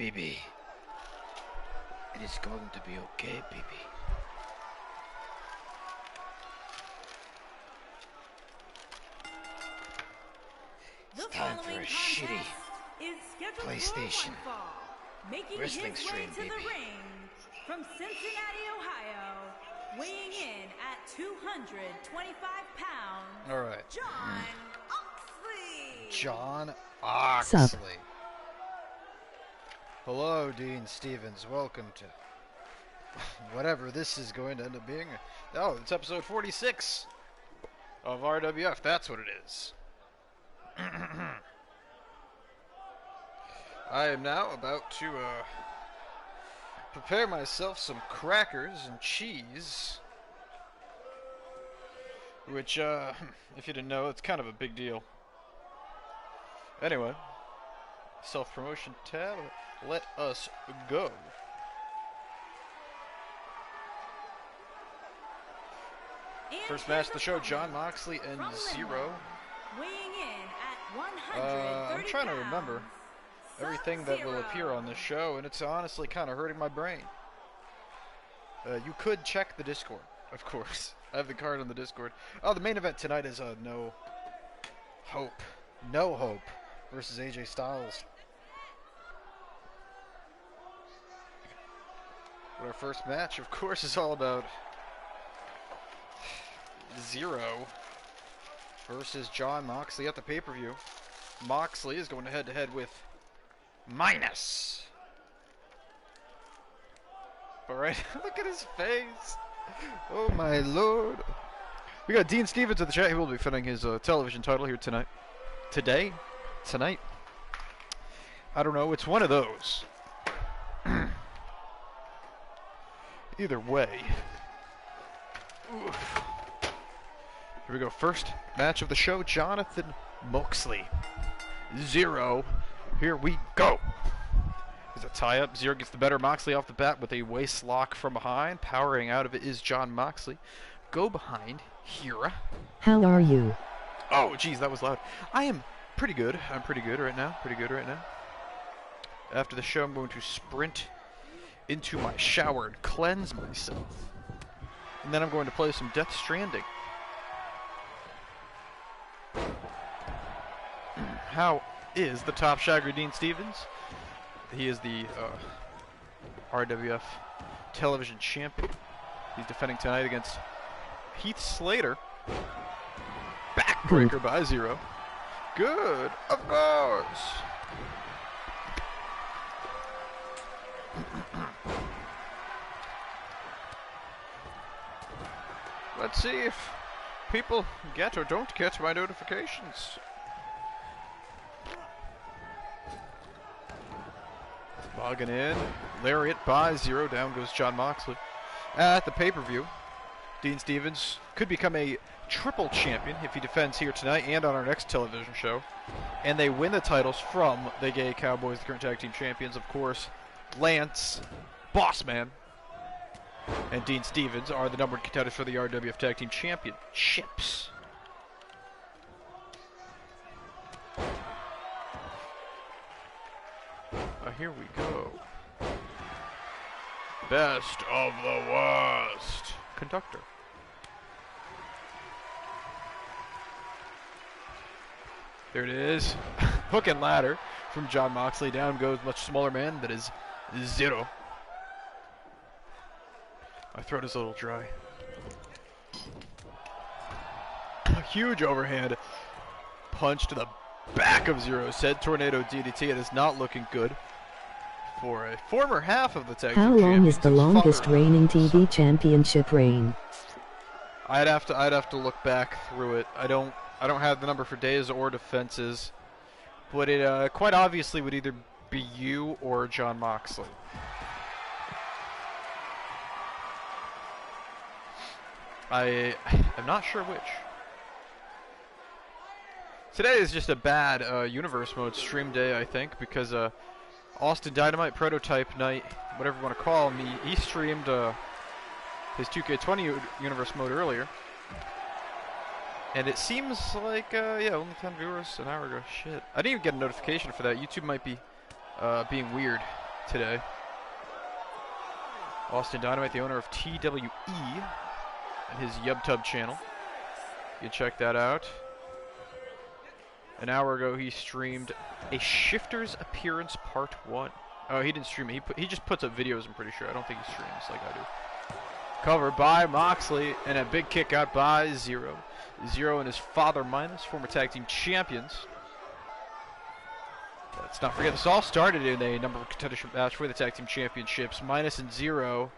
baby. It is going to be okay, baby. It's time for a shitty PlayStation wrestling stream, baby. From Cincinnati, Ohio, weighing in at 225 pounds. All right. John Oxley. John Oxley. Hello, Dean Stevens. Welcome to whatever this is going to end up being. Oh, it's episode 46 of RWF. That's what it is. I am now about to prepare myself some crackers and cheese, which, if you didn't know, it's kind of a big deal. Anyway, self-promotion tab, let us go. First match of the show, Jon Moxley and Zero. Weighing in at 130 I'm trying to remember everything that will appear on this show, and it's honestly kind of hurting my brain. You could check the Discord, of course. I have the card on the Discord. Oh, the main event tonight is No Hope versus AJ Styles. But our first match, of course, is all about Zero versus Jon Moxley at the pay-per-view. Moxley is going head-to-head with Minus. Alright, look at his face. Oh my lord. We got Dean Stevens in the chat. He will be defending his television title here tonight. Tonight. I don't know. It's one of those. Either way. Oof. Here we go. First match of the show. Jonathan Moxley. Zero. Here we go. There's a tie-up. Zero gets the better. Moxley off the bat with a waist lock from behind. Powering out of it is Jon Moxley. Go behind. Hira. How are you? Oh, geez, that was loud. I am pretty good. I'm pretty good right now. After the show, I'm going to sprint into my shower and cleanse myself. And then I'm going to play some Death Stranding. How is the top shagger Dean Stevens? He is the RWF television champion. He's defending tonight against Heath Slater. Backbreaker by Zero. Good, of course. Let's see if people get or don't get my notifications. Logging in. Lariat by Zero. Down goes Jon Moxley. At the pay-per-view, Dean Stevens could become a triple champion if he defends here tonight and on our next television show. And they win the titles from the Gay Cowboys, the current tag team champions, of course. Lance, Bossman, and Dean Stevens are the number one contenders for the RWF Tag Team Championships. Here we go. Best of the worst. Conductor. There it is. Hook and ladder from Jon Moxley. Down goes much smaller man. That is Zero. My throat is a little dry. A huge overhand punch to the back of Zero's head. Tornado DDT. It is not looking good for a former half of the tag team. How long is the longest reigning TV championship reign? I'd have to look back through it. I don't have the number for days or defenses, but it quite obviously would either be you or Jon Moxley. I'm not sure which. Today is just a bad Universe Mode stream day, I think, because Austin Dynamite Prototype Night, whatever you want to call him, he streamed his 2K20 Universe Mode earlier. And it seems like, yeah, only 10 viewers an hour ago. Shit. I didn't even get a notification for that. YouTube might be being weird. today. Austin Dynamite, the owner of TWE and his YubTub channel. You can check that out. An hour ago, he streamed a Shifter's Appearance Part 1. Oh, he didn't stream it. He just puts up videos, I'm pretty sure. I don't think he streams like I do. Covered by Moxley, and a big kick out by Zero. Zero and his father Minus, former tag team champions. Let's not forget, this all started in a number one contendership match for the tag team championships. Minus and Zero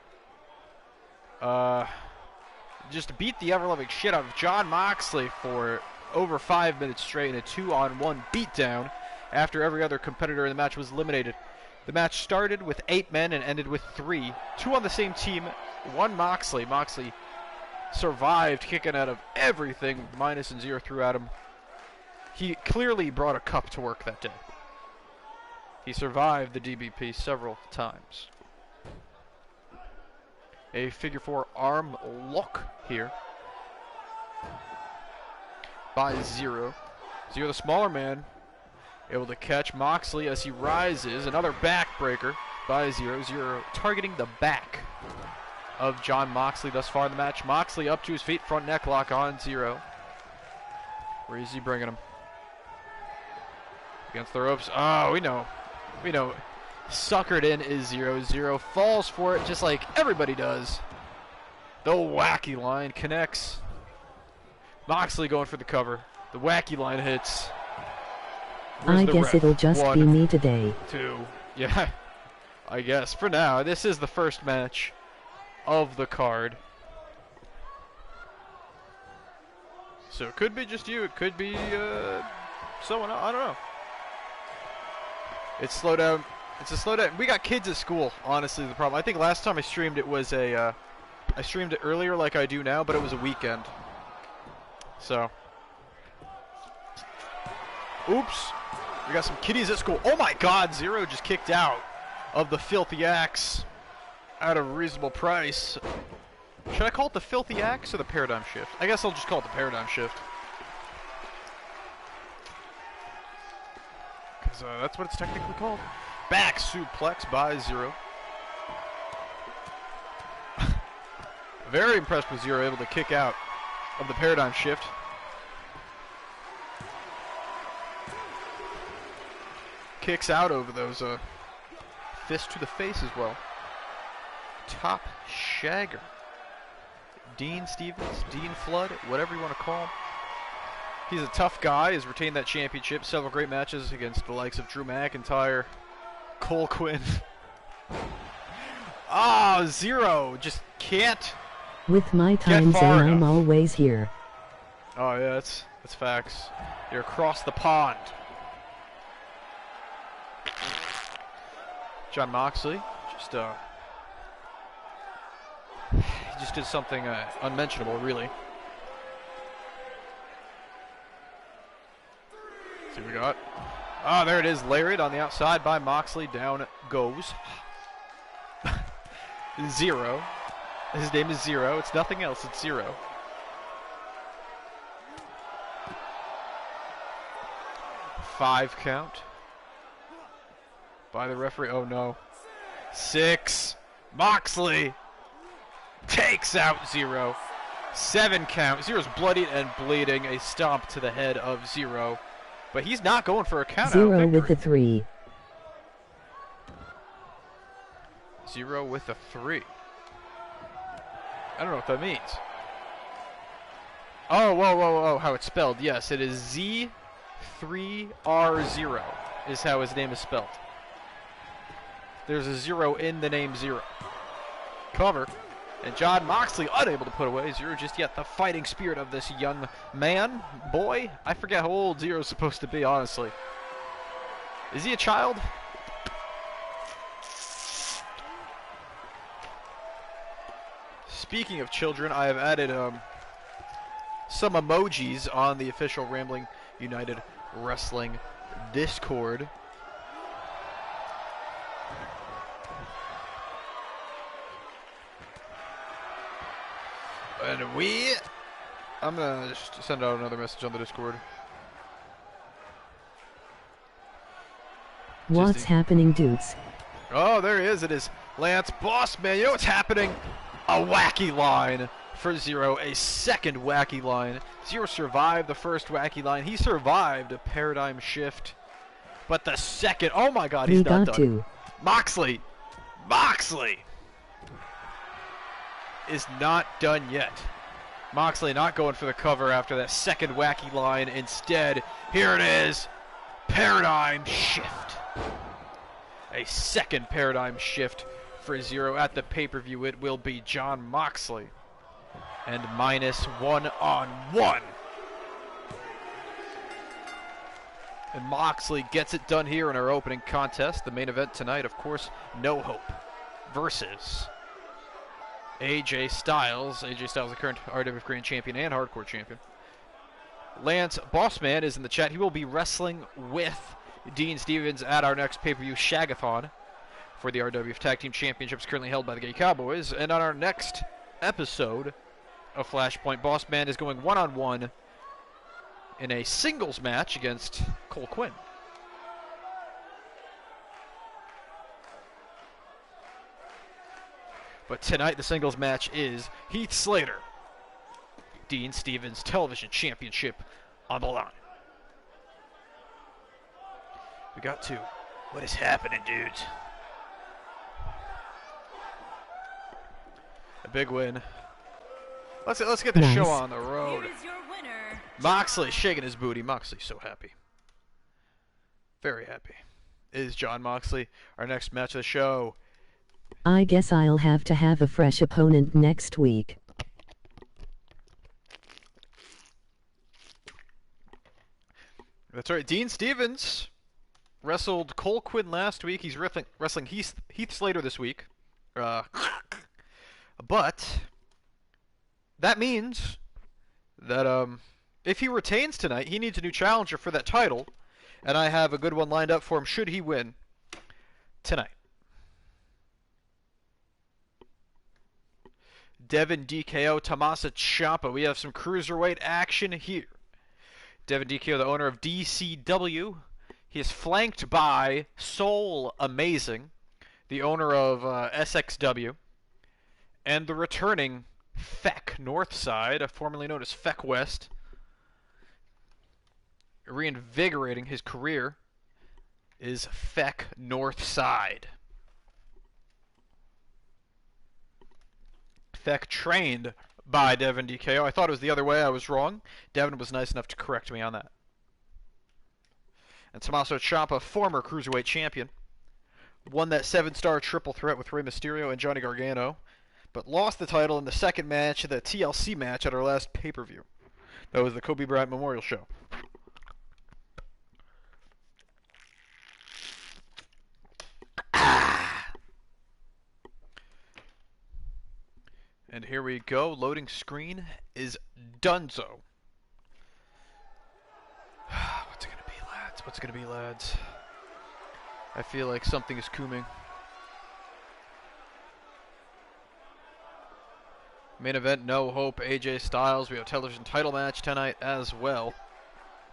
just beat the ever-loving shit out of Jon Moxley for over 5 minutes straight in a 2-on-1 beatdown after every other competitor in the match was eliminated. The match started with 8 men and ended with 3. 2 on the same team, 1 Moxley. Moxley survived, kicking out of everything Minus and Zero threw at him. He clearly brought a cup to work that day. He survived the DBP several times. A figure 4 arm lock here by Zero. Zero, the smaller man, able to catch Moxley as he rises. Another backbreaker by Zero. Zero targeting the back of Jon Moxley thus far in the match. Moxley up to his feet, front neck lock on Zero. Where is he bringing him? Against the ropes. Oh, we know. Suckered in is Zero. Zero falls for it just like everybody does. The wacky line connects. Moxley going for the cover. The wacky line hits. I guess it'll just be me today. 2. Yeah, I guess. For now, this is the first match of the card. So it could be just you. It could be someone else. I don't know. It's slow down. It's a slow down. We got kids at school, honestly, the problem. I think last time I streamed it was I streamed it earlier like I do now, but it was a weekend. So. Oops. We got some kiddies at school. Oh my god, Zero just kicked out of the Filthy Axe at a reasonable price. Should I call it the Filthy Axe or the Paradigm Shift? I guess I'll just call it the Paradigm Shift. Because that's what it's technically called. Back suplex by Zero. Very impressed with Zero, able to kick out of the Paradigm Shift. Kicks out over those fists to the face as well. Top Shagger. Dean Stevens, Dean Flood, whatever you want to call him. He's a tough guy. He's retained that championship. Several great matches against the likes of Drew McIntyre, Cole Quinn. Ah, Zero just can't. With my time zone, I'm always here. Oh yeah, that's facts. You're across the pond. Jon Moxley just did something unmentionable, really. See what we got. Ah, there it is. Lariat on the outside by Moxley. Down it goes. Zero. His name is Zero. It's nothing else. It's Zero. Five count by the referee. Oh no. 6. Moxley takes out Zero. 7 count. Zero's bloodied and bleeding. A stomp to the head of Zero. But he's not going for a count out. Zero with the 3. Zero with a 3. I don't know what that means. Oh, whoa, how it's spelled. Yes, it is Z3R0 is how his name is spelled. There's a 0 in the name Zero. Cover. And Jon Moxley unable to put away Zero just yet. The fighting spirit of this young man, boy. I forget how old Zero's supposed to be, honestly. Is he a child? Speaking of children, I have added some emojis on the official Rambling United Wrestling Discord. And I'm gonna just send out another message on the Discord. What's happening, dudes? Oh, there he is. It is Lance Bossman. You know what's happening? A wacky line for Zero. A second wacky line. Zero survived the first wacky line. He survived a paradigm shift. But the second, oh my God, he's not done. Moxley is not done yet. Moxley not going for the cover after that second wacky line. Instead, here it is. Paradigm shift. A second paradigm shift for Zero at the pay-per-view. It will be Jon Moxley. And minus one-on-one. And Moxley gets it done here in our opening contest. The main event tonight, of course, No Hope versus AJ Styles. AJ Styles, the current RWF Grand Champion and Hardcore Champion. Lance Bossman is in the chat. He will be wrestling with Dean Stevens at our next pay-per-view, Shagathon, for the RWF Tag Team Championships currently held by the Gay Cowboys. And on our next episode of Flashpoint, Bossman is going one-on-one in a singles match against Cole Quinn. But tonight the singles match is Heath Slater, Dean Stevens Television Championship on the line. We got to. What is happening, dudes? A big win. Let's get the show on the road. Moxley shaking his booty. Moxley so happy. Very happy. Is Jon Moxley our next match of the show? I guess I'll have to have a fresh opponent next week. That's right. Dean Stevens wrestled Cole Quinn last week. He's wrestling Heath Slater this week. But that means that if he retains tonight, he needs a new challenger for that title. And I have a good one lined up for him should he win tonight. Devin DKO, Tommaso Ciampa. We have some cruiserweight action here. Devin DKO, the owner of DCW. He is flanked by Soul Amazing, the owner of SXW, and the returning Feck Northside, formerly known as Feck West, reinvigorating his career, is Feck Northside. Feck trained by Devin DKO. I thought it was the other way. I was wrong. Devin was nice enough to correct me on that. And Tommaso Ciampa, former Cruiserweight Champion, won that 7-star triple threat with Rey Mysterio and Johnny Gargano, but lost the title in the second match, the TLC match at our last pay-per-view. That was the Kobe Bryant Memorial Show. And here we go. Loading screen is Dunzo. What's it gonna be, lads? What's it gonna be, lads? I feel like something is coming. Main event, No Hope, AJ Styles. We have a television title match tonight as well.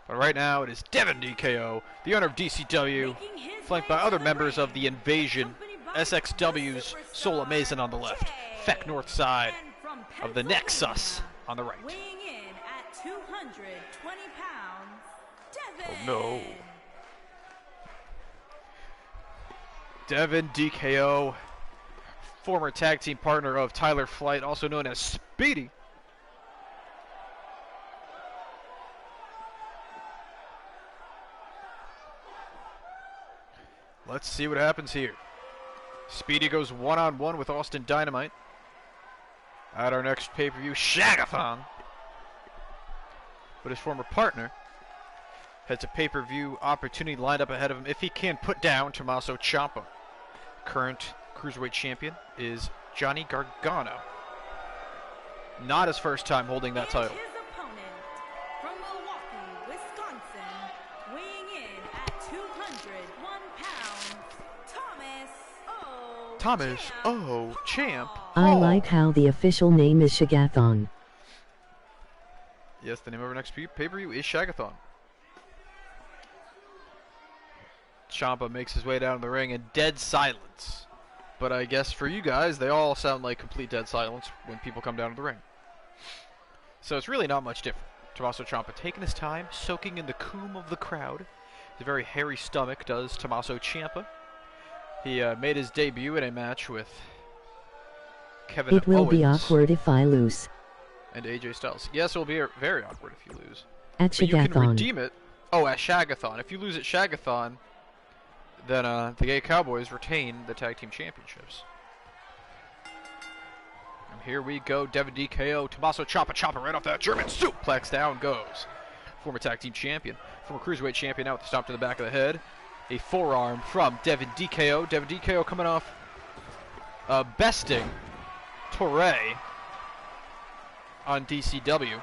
But right now it is Devin DKO, the owner of DCW, flanked by other members of the Invasion, SXW's Soul Amazing on the left, Feck Northside of the Nexus on the right. Weighing in at 220 pounds, Devin. Oh no. Devin DKO, former tag team partner of Tyler Flight, also known as Speedy. Let's see what happens here. Speedy goes one-on-one with Austin Dynamite at our next pay-per-view, Shagathon. But his former partner has a pay-per-view opportunity lined up ahead of him if he can put down Tommaso Ciampa. Current Cruiserweight Champion is Johnny Gargano. Not his first time holding that title. His opponent from Milwaukee, Wisconsin, weighing in at 201 pounds, Thomas Champ. I like how the official name is Shagathon. Yes, the name of our next pay-per-view is Shagathon. Ciampa makes his way down to the ring in dead silence. But I guess for you guys, they all sound like complete dead silence when people come down to the ring. So it's really not much different. Tommaso Ciampa taking his time, soaking in the coom of the crowd. His very hairy stomach does Tommaso Ciampa. He made his debut in a match with Kevin Owens. It will be awkward if I lose. And AJ Styles. Yes, it will be very awkward if you lose. At But you can Shagathon. redeem it. Oh, at Shagathon. If you lose at Shagathon, then the Gay Cowboys retain the Tag Team Championships. And here we go. Devin DKO, Tommaso Ciampa right off that German suplex. Down goes. Former Tag Team Champion. Former Cruiserweight Champion now with the stomp to the back of the head. A forearm from Devin DKO. Devin DKO coming off besting Torre on DCW.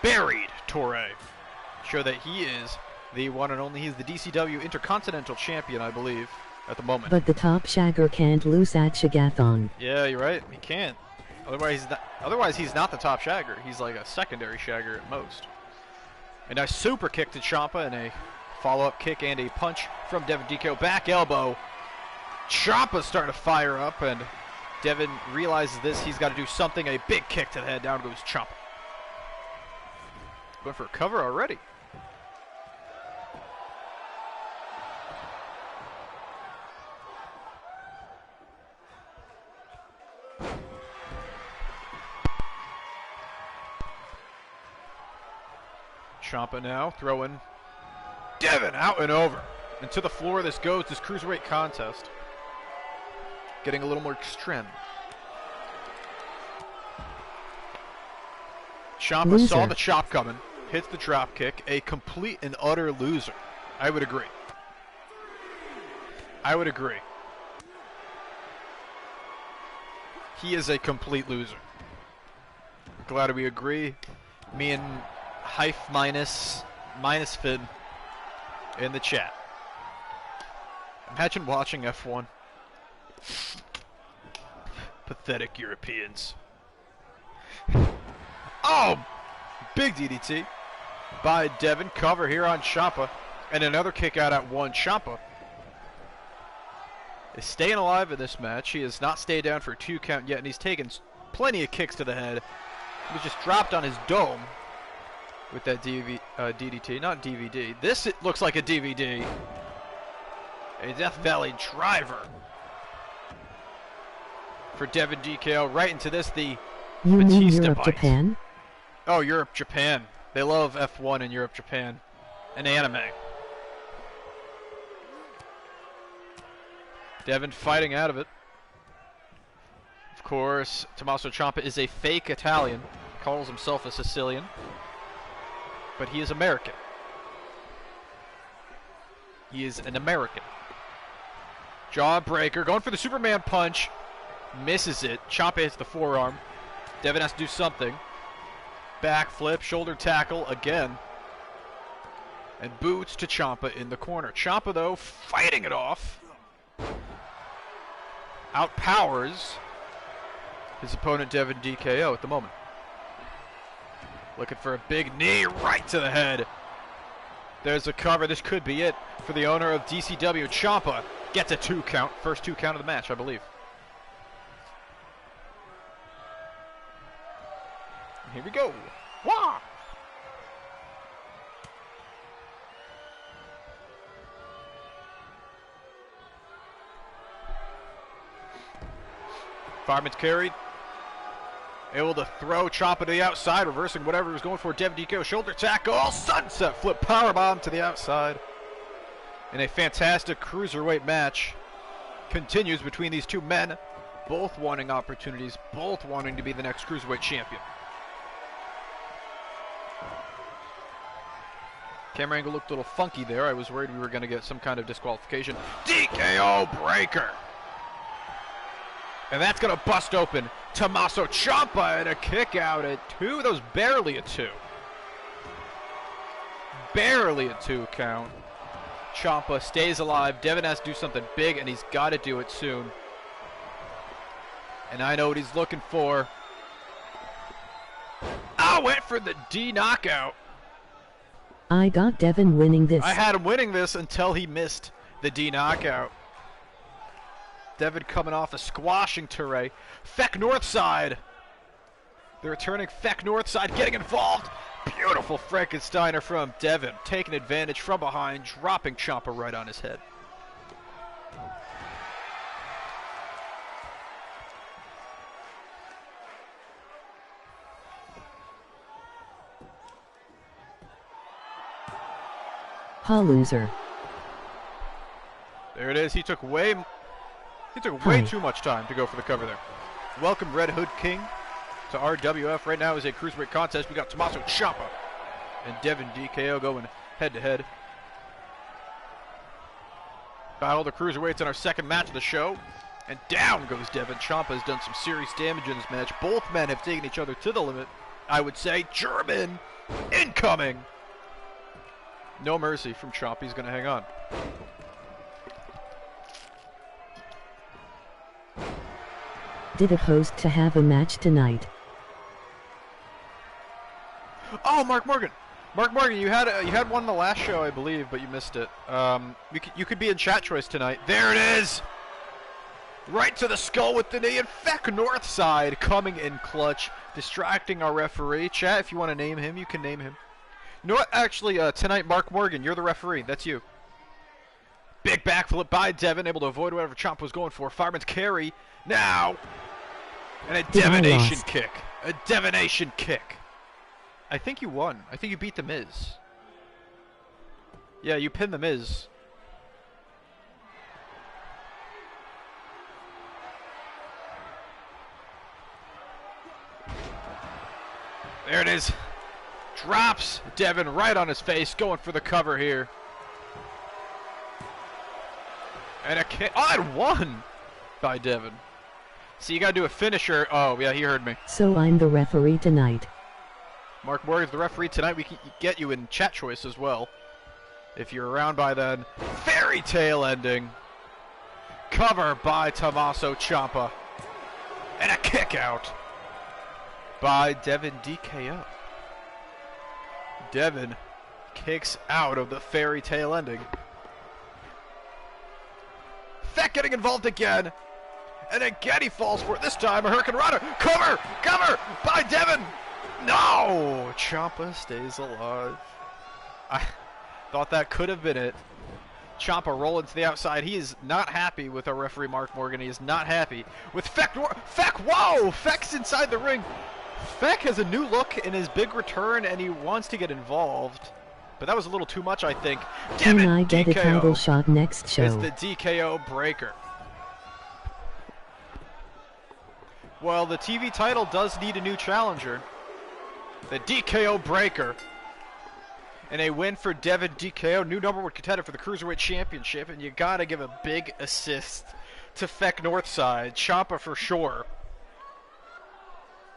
Buried Torre. Show that he is the one and only. He's the DCW Intercontinental Champion, I believe, at the moment. But the top shagger can't lose at Shagathon. Yeah, you're right. He can't. Otherwise, he's not the top shagger. He's like a secondary shagger at most. A nice super kick to Ciampa and a follow-up kick and a punch from Devin DKO. Back elbow. Ciampa's starting to fire up, and Devin realizes this. He's got to do something. A big kick to the head. Down goes Ciampa. Going for a cover already. Ciampa now throwing Devin out and over. And to the floor this goes, this cruiserweight contest. Getting a little more extreme. Ciampa saw the chop coming, hits the drop kick. A complete and utter loser. I would agree. I would agree. He is a complete loser. Glad we agree. Me and Hyph minus Finn in the chat. Imagine watching F1. Pathetic Europeans. Oh! Big DDT by Devin. Cover here on Ciampa. And another kick out at one. Ciampa is staying alive in this match. He has not stayed down for a 2 count yet, and he's taken plenty of kicks to the head. He was just dropped on his dome with that DDT, not DVD. This it looks like a DVD. A Death Valley driver for Devin DKO right into this. The You mean Batista Europe, bite. Japan? Oh, Europe, Japan. They love F1 in Europe, Japan. And anime. Devin fighting out of it. Of course, Tommaso Ciampa is a fake Italian. Calls himself a Sicilian. But he is American. He is an American. Jawbreaker, going for the Superman punch. Misses it. Ciampa hits the forearm. Devin has to do something. Backflip, shoulder tackle again. And boots to Ciampa in the corner. Ciampa, though, fighting it off. Outpowers his opponent, Devin DKO, at the moment. Looking for a big knee right to the head. There's a cover. This could be it for the owner of DCW. Ciampa gets a 2 count. First 2 count of the match, I believe. And here we go. Wah! Fireman's carried. Able to throw Ciampa to the outside, reversing whatever he was going for. Devin DKO, shoulder tackle, sunset flip, powerbomb to the outside. And a fantastic cruiserweight match continues between these two men, both wanting opportunities, both wanting to be the next cruiserweight champion. Camera angle looked a little funky there. I was worried we were going to get some kind of disqualification. DKO breaker. And that's going to bust open Tommaso Ciampa and a kick out at 2. That was barely a 2. Barely a 2 count. Ciampa stays alive. Devin has to do something big, and he's got to do it soon. And I know what he's looking for. Oh, went for the D knockout. I got Devin winning this. I had him winning this until he missed the D knockout. Devin coming off a squashing Turay. Feck Northside. The returning Feck Northside getting involved. Beautiful Frankensteiner from Devin, taking advantage from behind, dropping Ciampa right on his head. Ha loser. There it is. He took way too much time to go for the cover there. Welcome Red Hood King to RWF. Right now is a cruiserweight contest. We got Tommaso Ciampa and Devin DKO going head to head. Battle of the cruiserweights in our second match of the show. And down goes Devin. Ciampa has done some serious damage in this match. Both men have taken each other to the limit. I would say German incoming. No mercy from Ciampa. He's going to hang on. Did a host to have a match tonight? Oh, Mark Morgan. Mark Morgan, you had one in the last show, I believe, but you missed it. You could be in chat choice tonight. There it is. Right to the skull with the knee, and Feck Northside coming in clutch, distracting our referee. Chat, if you want to name him, you can name him. You know what? Actually, tonight, Mark Morgan, you're the referee. That's you. Big backflip by Devin, able to avoid whatever Ciampa was going for. Fireman's carry now. And a divination kick. A divination kick. I think you won. I think you beat The Miz. Yeah, you pinned The Miz. There it is. Drops Devin right on his face, going for the cover here. And a kick. Oh, and one by Devin. So you gotta do a finisher. Oh, yeah, he heard me. So I'm the referee tonight. Mark Morgan's the referee tonight. We can get you in chat choice as well, if you're around by then. Fairy tale ending. Cover by Tommaso Ciampa. And a kick out by Devin DKO. Devin kicks out of the fairy tale ending. Feck getting involved again. And again he falls for it. This time a Hurricane Rana. Cover! Cover by Devin! No! Ciampa stays alive. I thought that could have been it. Ciampa rolling to the outside. He is not happy with our referee Mark Morgan. He is not happy with Feck. Feck! Whoa! Feck's inside the ring. Feck has a new look in his big return, and he wants to get involved. But that was a little too much, I think. Can I get a title shot next show? It's the DKO breaker. Well, the TV title does need a new challenger. The DKO breaker. And a win for Devin DKO, new #1 contender for the Cruiserweight Championship. And you gotta give a big assist to Feck Northside. Ciampa for sure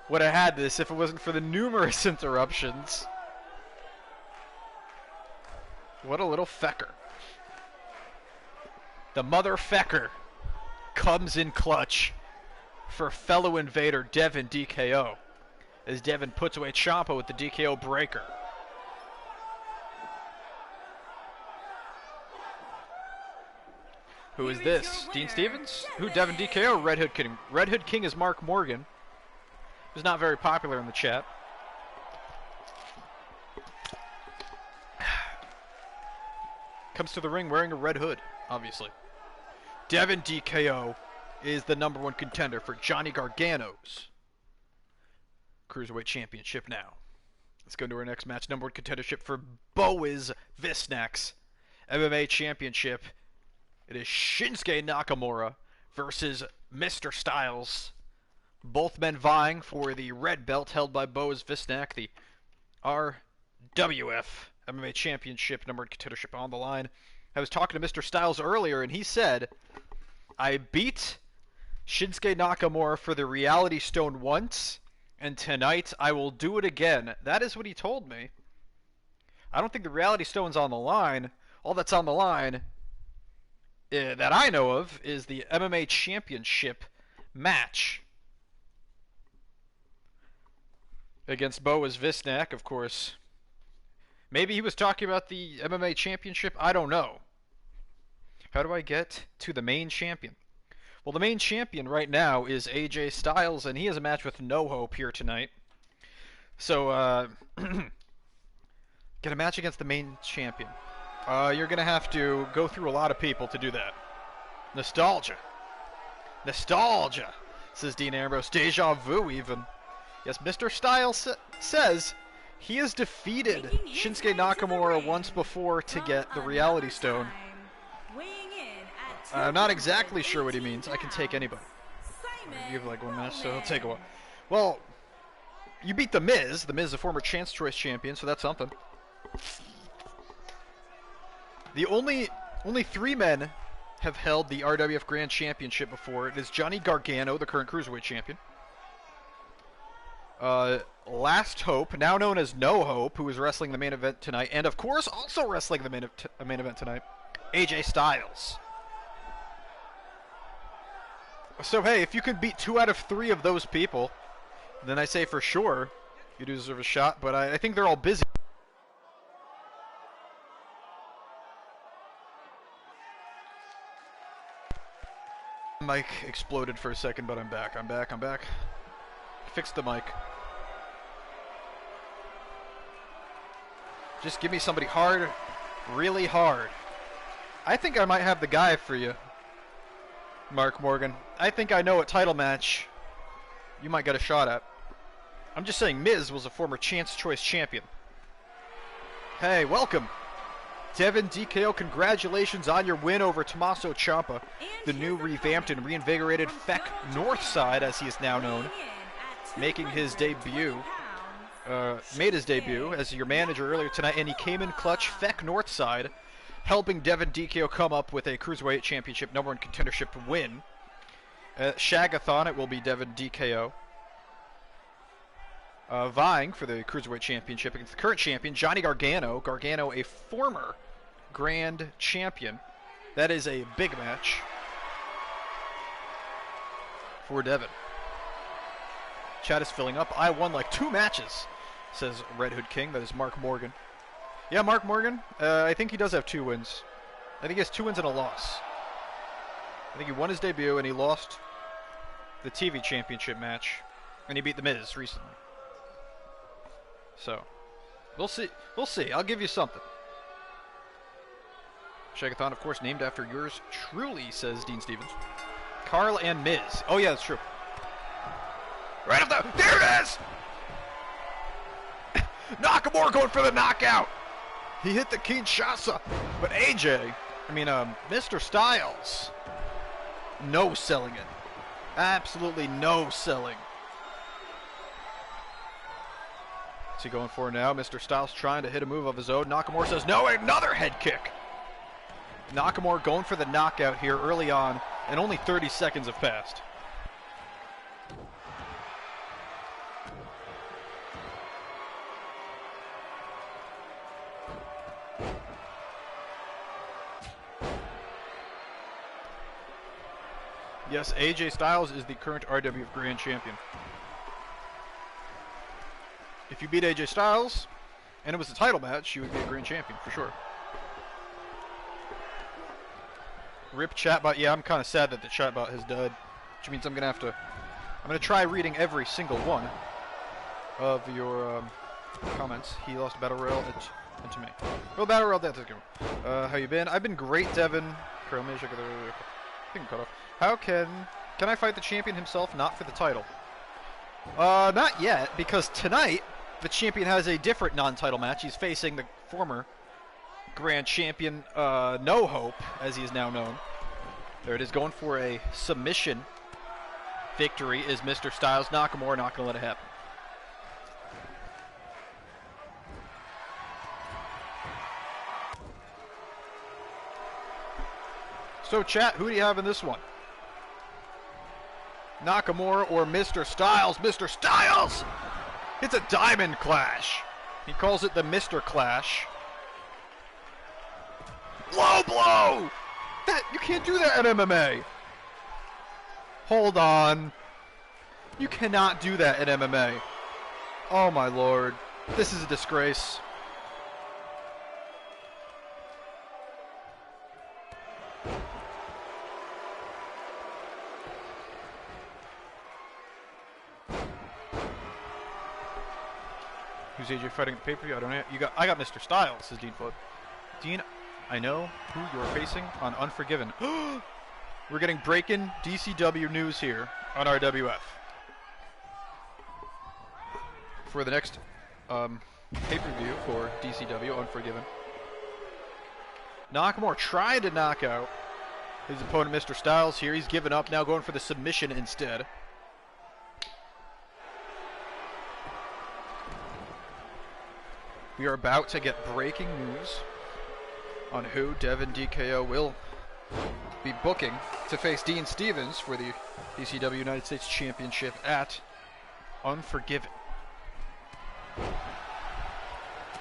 would have had this if it wasn't for the numerous interruptions. What a little Fecker. The mother Fecker comes in clutch for fellow invader Devin DKO, as Devin puts away Ciampa with the DKO breaker. Who is this? Dean Stevens? Who? Devin DKO? Red Hood King. Red Hood King is Mark Morgan. He's not very popular in the chat. Comes to the ring wearing a red hood, obviously. Devin DKO is the #1 contender for Johnny Gargano's Cruiserweight Championship now. Let's go to our next match. #1 contendership for Boaz Visnak's MMA Championship. It is Shinsuke Nakamura versus Mr. Styles. Both men vying for the red belt held by Boaz Visnak, the RWF MMA Championship #1 contendership on the line. I was talking to Mr. Styles earlier, and he said, I beat Shinsuke Nakamura for the Reality Stone once, and tonight I will do it again. That is what he told me. I don't think the Reality Stone's on the line. All that's on the line, that I know of, is the MMA Championship match against Boaz Visnak, of course. Maybe he was talking about the MMA championship. I don't know. How do I get to the main champion? Well, the main champion right now is AJ Styles, and he has a match with No Hope here tonight. So, get a match against the main champion. You're going to have to go through a lot of people to do that. Nostalgia. Nostalgia, says Dean Ambrose. Deja vu, even. Yes, Mr. Styles says he has defeated Shinsuke Nakamura once before to get the Reality Stone. I'm not exactly sure what he means. I can take anybody. You have like one match, so it'll take a while. Well, you beat The Miz. The Miz is a former Chance Choice champion, so that's something. The only 3 men have held the RWF Grand Championship before. It is Johnny Gargano, the current Cruiserweight champion. Last Hope, now known as No Hope, who is wrestling the main event tonight, and of course also wrestling the main event tonight, AJ Styles. So hey, if you can beat 2 out of 3 of those people, then I say for sure you do deserve a shot, but I think they're all busy. Mic exploded for a second, but I'm back. I'm back. Fixed the mic. Just give me somebody hard, really hard. I think I might have the guy for you, Mark Morgan. I think I know what title match you might get a shot at. I'm just saying Miz was a former Chance Choice champion. Hey, welcome. Devin DKO, congratulations on your win over Tommaso Ciampa, the new revamped and reinvigorated Feck Northside, as he is now known, making his debut. Made his debut as your manager earlier tonight, and he came in clutch. Feck Northside, helping Devin DKO come up with a Cruiserweight Championship #1 contendership win. Shagathon, it will be Devin DKO. Vying for the Cruiserweight Championship against the current champion, Johnny Gargano. Gargano, a former Grand Champion. That is a big match for Devin. Chat is filling up. I won like 2 matches, says Red Hood King. That is Mark Morgan. Yeah, Mark Morgan. I think he does have 2 wins. I think he has 2 wins and a loss. I think he won his debut and he lost the TV Championship match, and he beat The Miz recently. So, we'll see. We'll see. I'll give you something. Shagathon, of course, named after yours truly, says Dean Stevens. Carl and Miz. Oh, yeah, that's true. Right up there it is! Nakamura going for the knockout. He hit the Kinshasa. But Mr. Styles, no selling it. Absolutely no selling. What's he going for now? Mr. Styles trying to hit a move of his own. Nakamura says no, another head kick. Nakamura going for the knockout here early on, and only 30 seconds have passed. Yes, AJ Styles is the current RWF Grand Champion. If you beat AJ Styles, and it was a title match, you would be a Grand Champion, for sure. Rip chatbot. Yeah, I'm kind of sad that the chatbot has died, which means I'm going to try reading every single one of your comments. He lost Battle Royale and to me. Well, Battle Royale, that's good. How you been? I've been great, Devin. I think I'm cut off. How can I fight the champion himself, not for the title? Not yet, because tonight the champion has a different non-title match. He's facing the former Grand Champion, No Hope, as he is now known. There it is, going for a submission victory is Mr. Styles. Nakamura not going to let it happen. So chat, who do you have in this one? Nakamura or Mr. Styles? Mr. Styles! It's a diamond clash. He calls it the Mr. Clash. Low blow! You can't do that in MMA. Hold on. You cannot do that in MMA. Oh my lord. This is a disgrace. Who's AJ fighting at the pay-per-view? I don't know. I got Mr. Styles, says Dean Flood. Dean, I know who you're facing on Unforgiven. We're getting breaking DCW news here on RWF. For the next pay-per-view for DCW Unforgiven. Nakamura tried to knock out his opponent, Mr. Styles, here. He's given up, now going for the submission instead. We are about to get breaking news on who Devin DKO will be booking to face Dean Stevens for the DCW United States Championship at Unforgiven.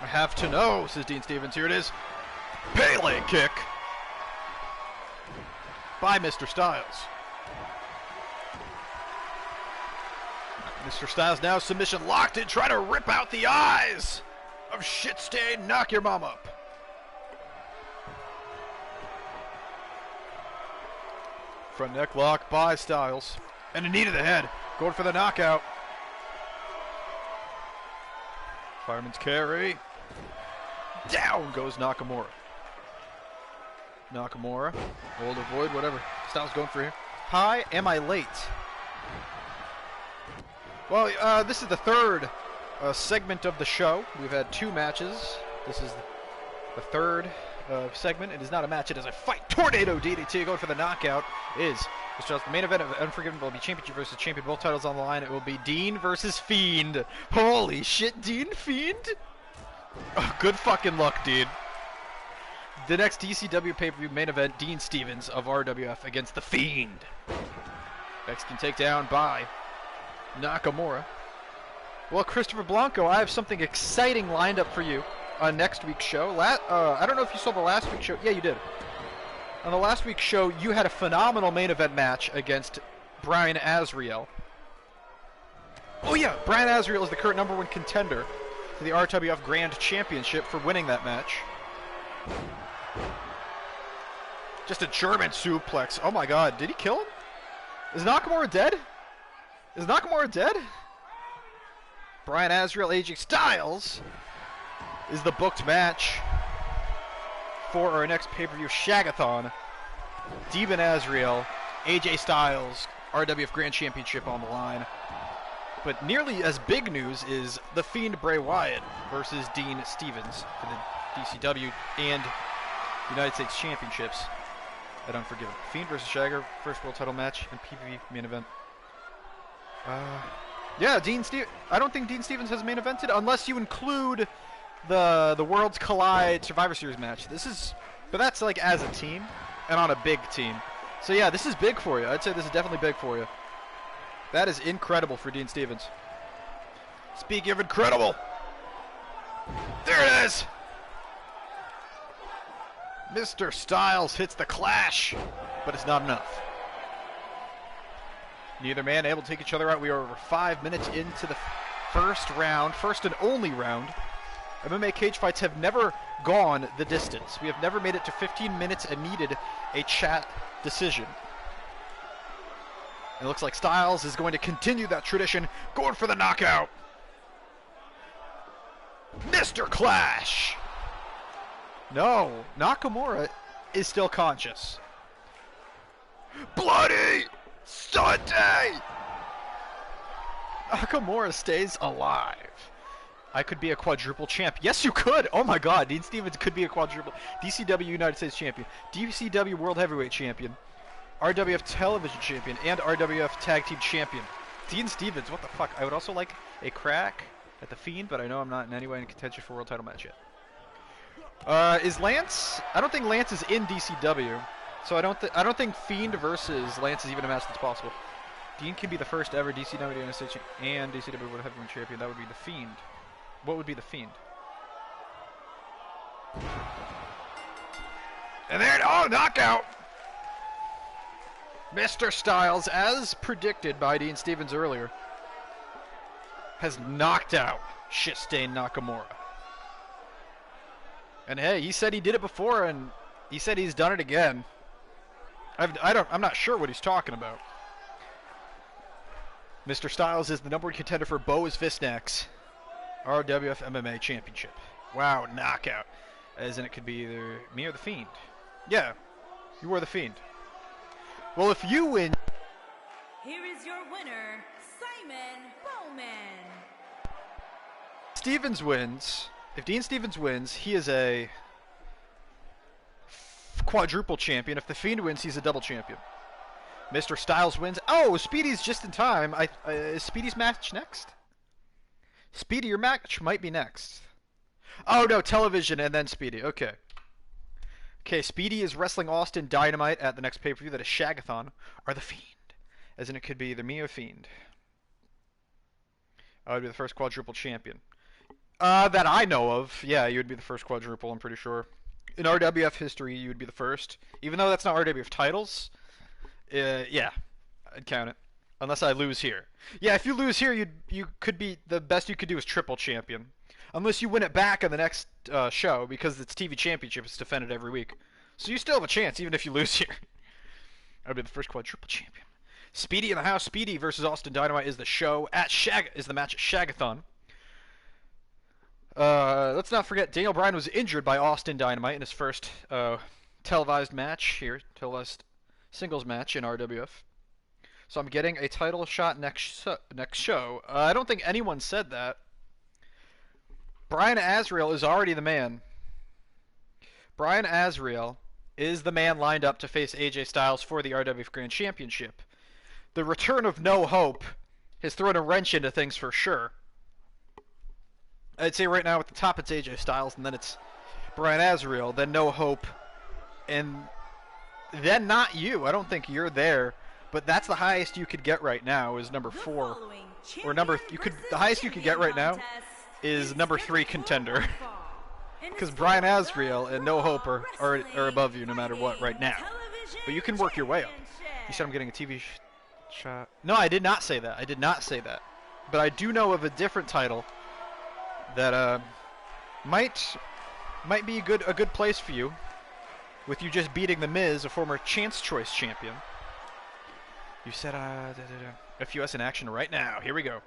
I have to know, says Dean Stevens. Here it is. Pele kick by Mr. Styles. Mr. Styles now submission locked in, trying to rip out the eyes of shit stain. Knock your mom up. Front neck lock by Styles. And a knee to the head. Going for the knockout. Fireman's carry. Down goes Nakamura. Nakamura. Hold avoid, whatever Styles going for here. Hi, am I late? Well, this is the third segment of the show. We've had 2 matches. This is the third segment. It is not a match, it is a fight. Tornado DDT going for the knockout is the main event of Unforgiven will be championship versus champion. Both titles on the line. It will be Dean versus Fiend. Holy shit, Dean Fiend? Oh, good fucking luck, dude. The next DCW pay-per-view main event, Dean Stevens of RWF against The Fiend. Mexican takedown by Nakamura. Well, Christopher Blanco, I have something exciting lined up for you on next week's show. I don't know if you saw the last week's show. Yeah, you did. On the last week's show, you had a phenomenal main event match against Brian Azriel. Oh yeah, Brian Azriel is the current #1 contender to the RWF Grand Championship for winning that match. Just a German suplex. Oh my god, did he kill him? Is Nakamura dead? Is Nakamura dead? Brian Azriel, AJ Styles is the booked match for our next pay-per-view Shagathon. Demon Azriel, AJ Styles, RWF Grand Championship on the line. But nearly as big news is The Fiend Bray Wyatt versus Dean Stevens for the DCW and United States Championships at Unforgiven. Fiend versus Shagger, first world title match and PPV main event. Yeah, I don't think Dean Stevens has main evented unless you include the Worlds Collide Survivor Series match. But that's like as a team and on a big team. So yeah, this is big for you. I'd say this is definitely big for you. That is incredible for Dean Stevens. Speaking of incredible, there it is. Mr. Styles hits the clash, but it's not enough. Neither man able to take each other out. We are over 5 minutes into the first round, first and only round. MMA cage fights have never gone the distance. We have never made it to 15 minutes and needed a chat decision. It looks like Styles is going to continue that tradition, going for the knockout. Mr. Clash! No, Nakamura is still conscious. Bloody Sunday! Nakamura stays alive. I could be a quadruple champ. Yes, you could. Oh my god, Dean Stevens could be a quadruple. DCW United States Champion, DCW World Heavyweight Champion, RWF Television Champion, and RWF Tag Team Champion. Dean Stevens, what the fuck? I would also like a crack at The Fiend, but I know I'm not in any way in contention for a world title match yet. Is Lance? I don't think Lance is in DCW, so I don't think Fiend versus Lance is even a match that's possible. Dean can be the first ever DCW United States and DCW World Heavyweight Champion. That would be The Fiend. What would be The Fiend? And there, oh, knockout! Mr. Styles, as predicted by Dean Stevens earlier, has knocked out shit-stained Nakamura. And hey, he said he did it before, and he said he's done it again. I'm not sure what he's talking about. Mr. Styles is the #1 contender for Bo's Fist Next. RWF MMA Championship. Wow, knockout. As in it could be either me or The Fiend. Yeah, you were The Fiend. Well, if you win... Here is your winner, Simon Bowman. Stevens wins. If Dean Stevens wins, he is a quadruple champion. If The Fiend wins, he's a double champion. Mr. Styles wins. Oh, Speedy's just in time. Is Speedy's match next? Speedy, your match might be next. Oh, no, television and then Speedy. Okay. Okay, Speedy is wrestling Austin Dynamite at the next pay-per-view. That is Shagathon or The Fiend. As in it could be either me or Fiend. I would be the first quadruple champion. That I know of. Yeah, you would be the first quadruple, I'm pretty sure. In RWF history, you would be the first. Even though that's not RWF titles, yeah, I'd count it. Unless I lose here. Yeah, if you lose here, you could be, the best you could do is triple champion. Unless you win it back on the next show, because it's TV Championship, it's defended every week. So you still have a chance, even if you lose here. I would be the first quadruple champion. Speedy in the house. Speedy versus Austin Dynamite is the show at is the match at Shagathon. Let's not forget Daniel Bryan was injured by Austin Dynamite in his first televised match here, televised singles match in RWF. So I'm getting a title shot next show. I don't think anyone said that. Brian Azrael is already the man. Brian Azrael is the man lined up to face AJ Styles for the RWF Grand Championship. The return of No Hope has thrown a wrench into things for sure. I'd say right now at the top it's AJ Styles, and then it's Brian Azrael, then No Hope, and then not you. I don't think you're there, but that's the highest you could get right now is number 4. Or the highest you could get right now is number 3 contender. Because Brian Azrael and No Hope are above you no matter what right now. But you can work your way up. You said I'm getting a TV shot. No, I did not say that. I did not say that. But I do know of a different title that might be a good place for you, with you just beating The Miz, a former Chance Choice champion. You said FUS in action right now. Here we go.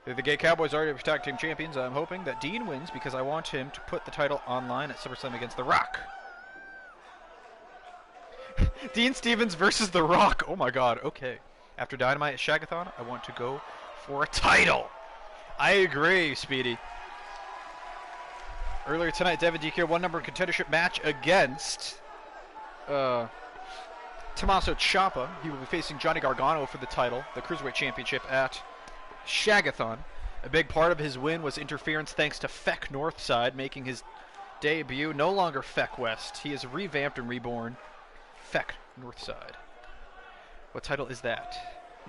The Gay Cowboys are tag team champions. I'm hoping that Dean wins because I want him to put the title online at SummerSlam against The Rock. Dean Stevens versus The Rock. Oh my God. Okay. After Dynamite at Shagathon, I want to go for a title. I agree, Speedy. Earlier tonight, Devin DK won number contendership match against Tommaso Ciampa. He will be facing Johnny Gargano for the title, the Cruiserweight Championship at Shagathon. A big part of his win was interference thanks to Feck Northside making his debut. No longer Feck West. He is revamped and reborn. Feck Northside. What title is that?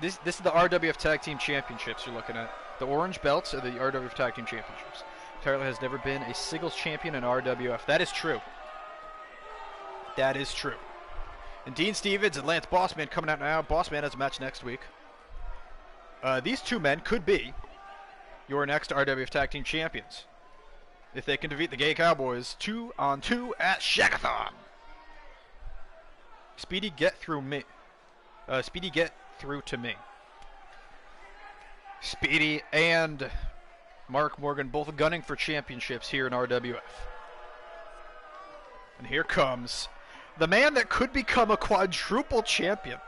This is the RWF Tag Team Championships you're looking at. The orange belts are the RWF Tag Team Championships. Tyler has never been a singles champion in RWF. That is true. That is true. And Dean Stevens and Lance Bossman coming out now. Bossman has a match next week. These two men could be your next RWF Tag Team Champions if they can defeat the Gay Cowboys 2-on-2 at Shagathon. Speedy, get through me. Speedy, get through to me. Speedy and Mark Morgan both gunning for championships here in RWF. And here comes the man that could become a quadruple champion.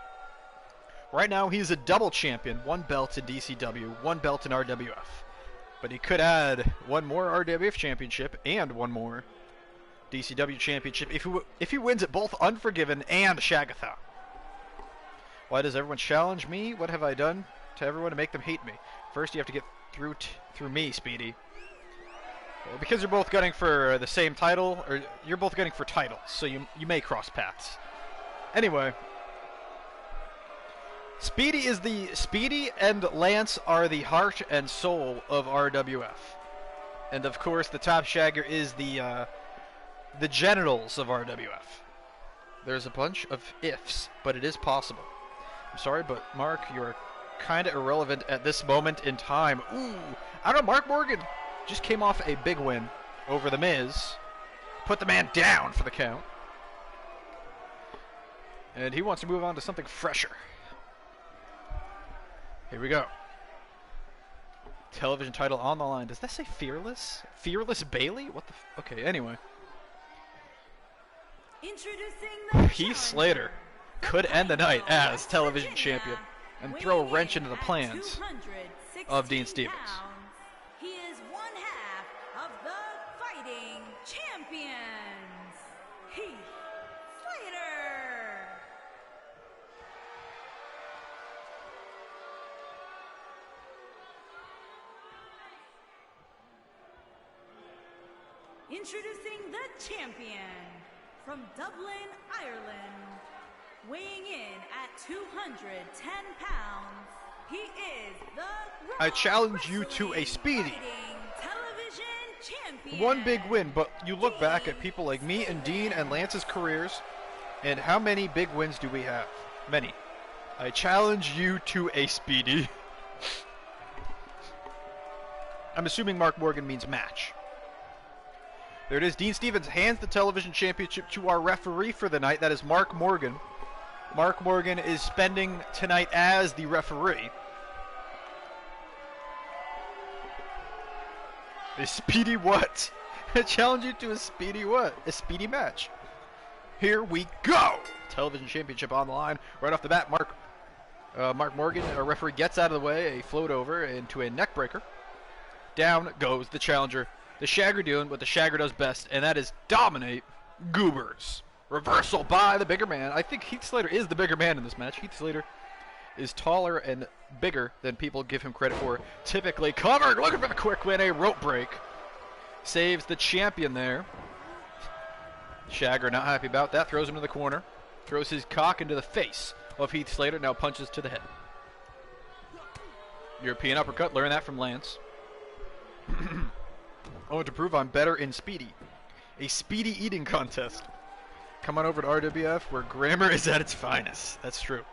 Right now he's a double champion, 1 belt in DCW, 1 belt in RWF. But he could add 1 more RWF championship and 1 more DCW championship if he wins at both Unforgiven and Shagathon. Why does everyone challenge me? What have I done to everyone to make them hate me? First you have to get through me, Speedy. Well, because you're both gunning for the same title, or you're both gunning for titles, so you may cross paths. Anyway, Speedy and Lance are the heart and soul of RWF. And of course the Top Shagger is the genitals of RWF. There's a bunch of ifs, but it is possible. I'm sorry, but Mark, you're kind of irrelevant at this moment in time. Ooh, I don't know, Mark Morgan just came off a big win over The Miz. Put the man down for the count. And he wants to move on to something fresher. Here we go. Television title on the line. Does that say Fearless? Fearless Bailey? What the okay, anyway. Introducing the Heath Slater could end the night as television champion and throw a wrench into the plans of Dean Stevens. He is one half of the Fighting Champions, Heath Slater. Introducing the champion from Dublin, Ireland, weighing in at 210 pounds, he is the Raw I challenge you to a speedy. Television champion. One big win, but you look back at people like me and Dean and Lance's careers, and how many big wins do we have? Many. I challenge you to a speedy. I'm assuming Mark Morgan means match. There it is. Dean Stevens hands the television championship to our referee for the night. That is Mark Morgan. Mark Morgan is spending tonight as the referee. A speedy what? I challenge you to a speedy what? A speedy match. Here we go. Television championship on the line. Right off the bat, Mark Morgan, our referee, gets out of the way. A float over into a neck breaker. Down goes the challenger. The Shagger doing what the Shagger does best, and that is dominate goobers. Reversal by the bigger man. I think Heath Slater is the bigger man in this match. Heath Slater is taller and bigger than people give him credit for. Typically covered, looking for the quick win, a rope break. Saves the champion there. Shagger not happy about that, throws him to the corner. Throws his cock into the face of Heath Slater, now punches to the head. European uppercut, learn that from Lance. I want to prove I'm better in speedy. A speedy eating contest. Come on over to RWF where grammar is at its finest. That's true.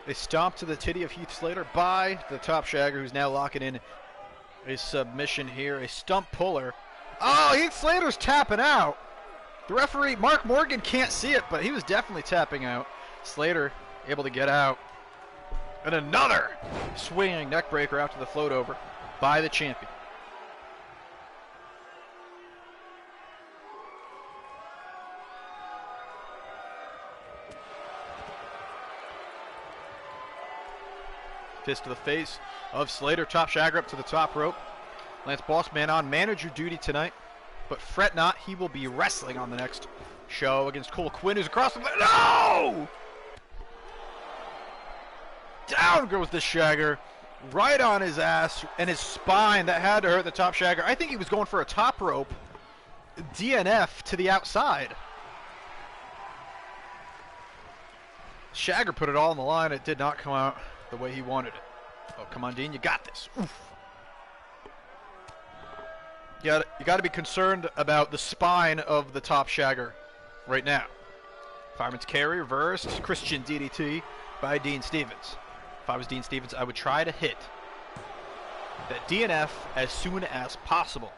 A stomp to the titty of Heath Slater by the top Shagger, who's now locking in a submission here. A stump puller. Oh, Heath Slater's tapping out. The referee, Mark Morgan, can't see it, but he was definitely tapping out. Slater able to get out. And another swinging neck breaker out to the float over by the champion. Fist to the face of Slater. Top Shagger up to the top rope. Lance Bossman on manager duty tonight. But fret not, he will be wrestling on the next show against Cole Quinn, who's across the... No! Down goes the Shagger. Right on his ass and his spine. That had to hurt the top Shagger. I think he was going for a top rope DNF to the outside. Shagger put it all on the line. It did not come out the way he wanted it. Oh, come on, Dean. You got this. Oof. You got to be concerned about the spine of the top Shagger right now. Fireman's carry, reversed. Christian DDT by Dean Stevens. If I was Dean Stevens, I would try to hit that DNF as soon as possible.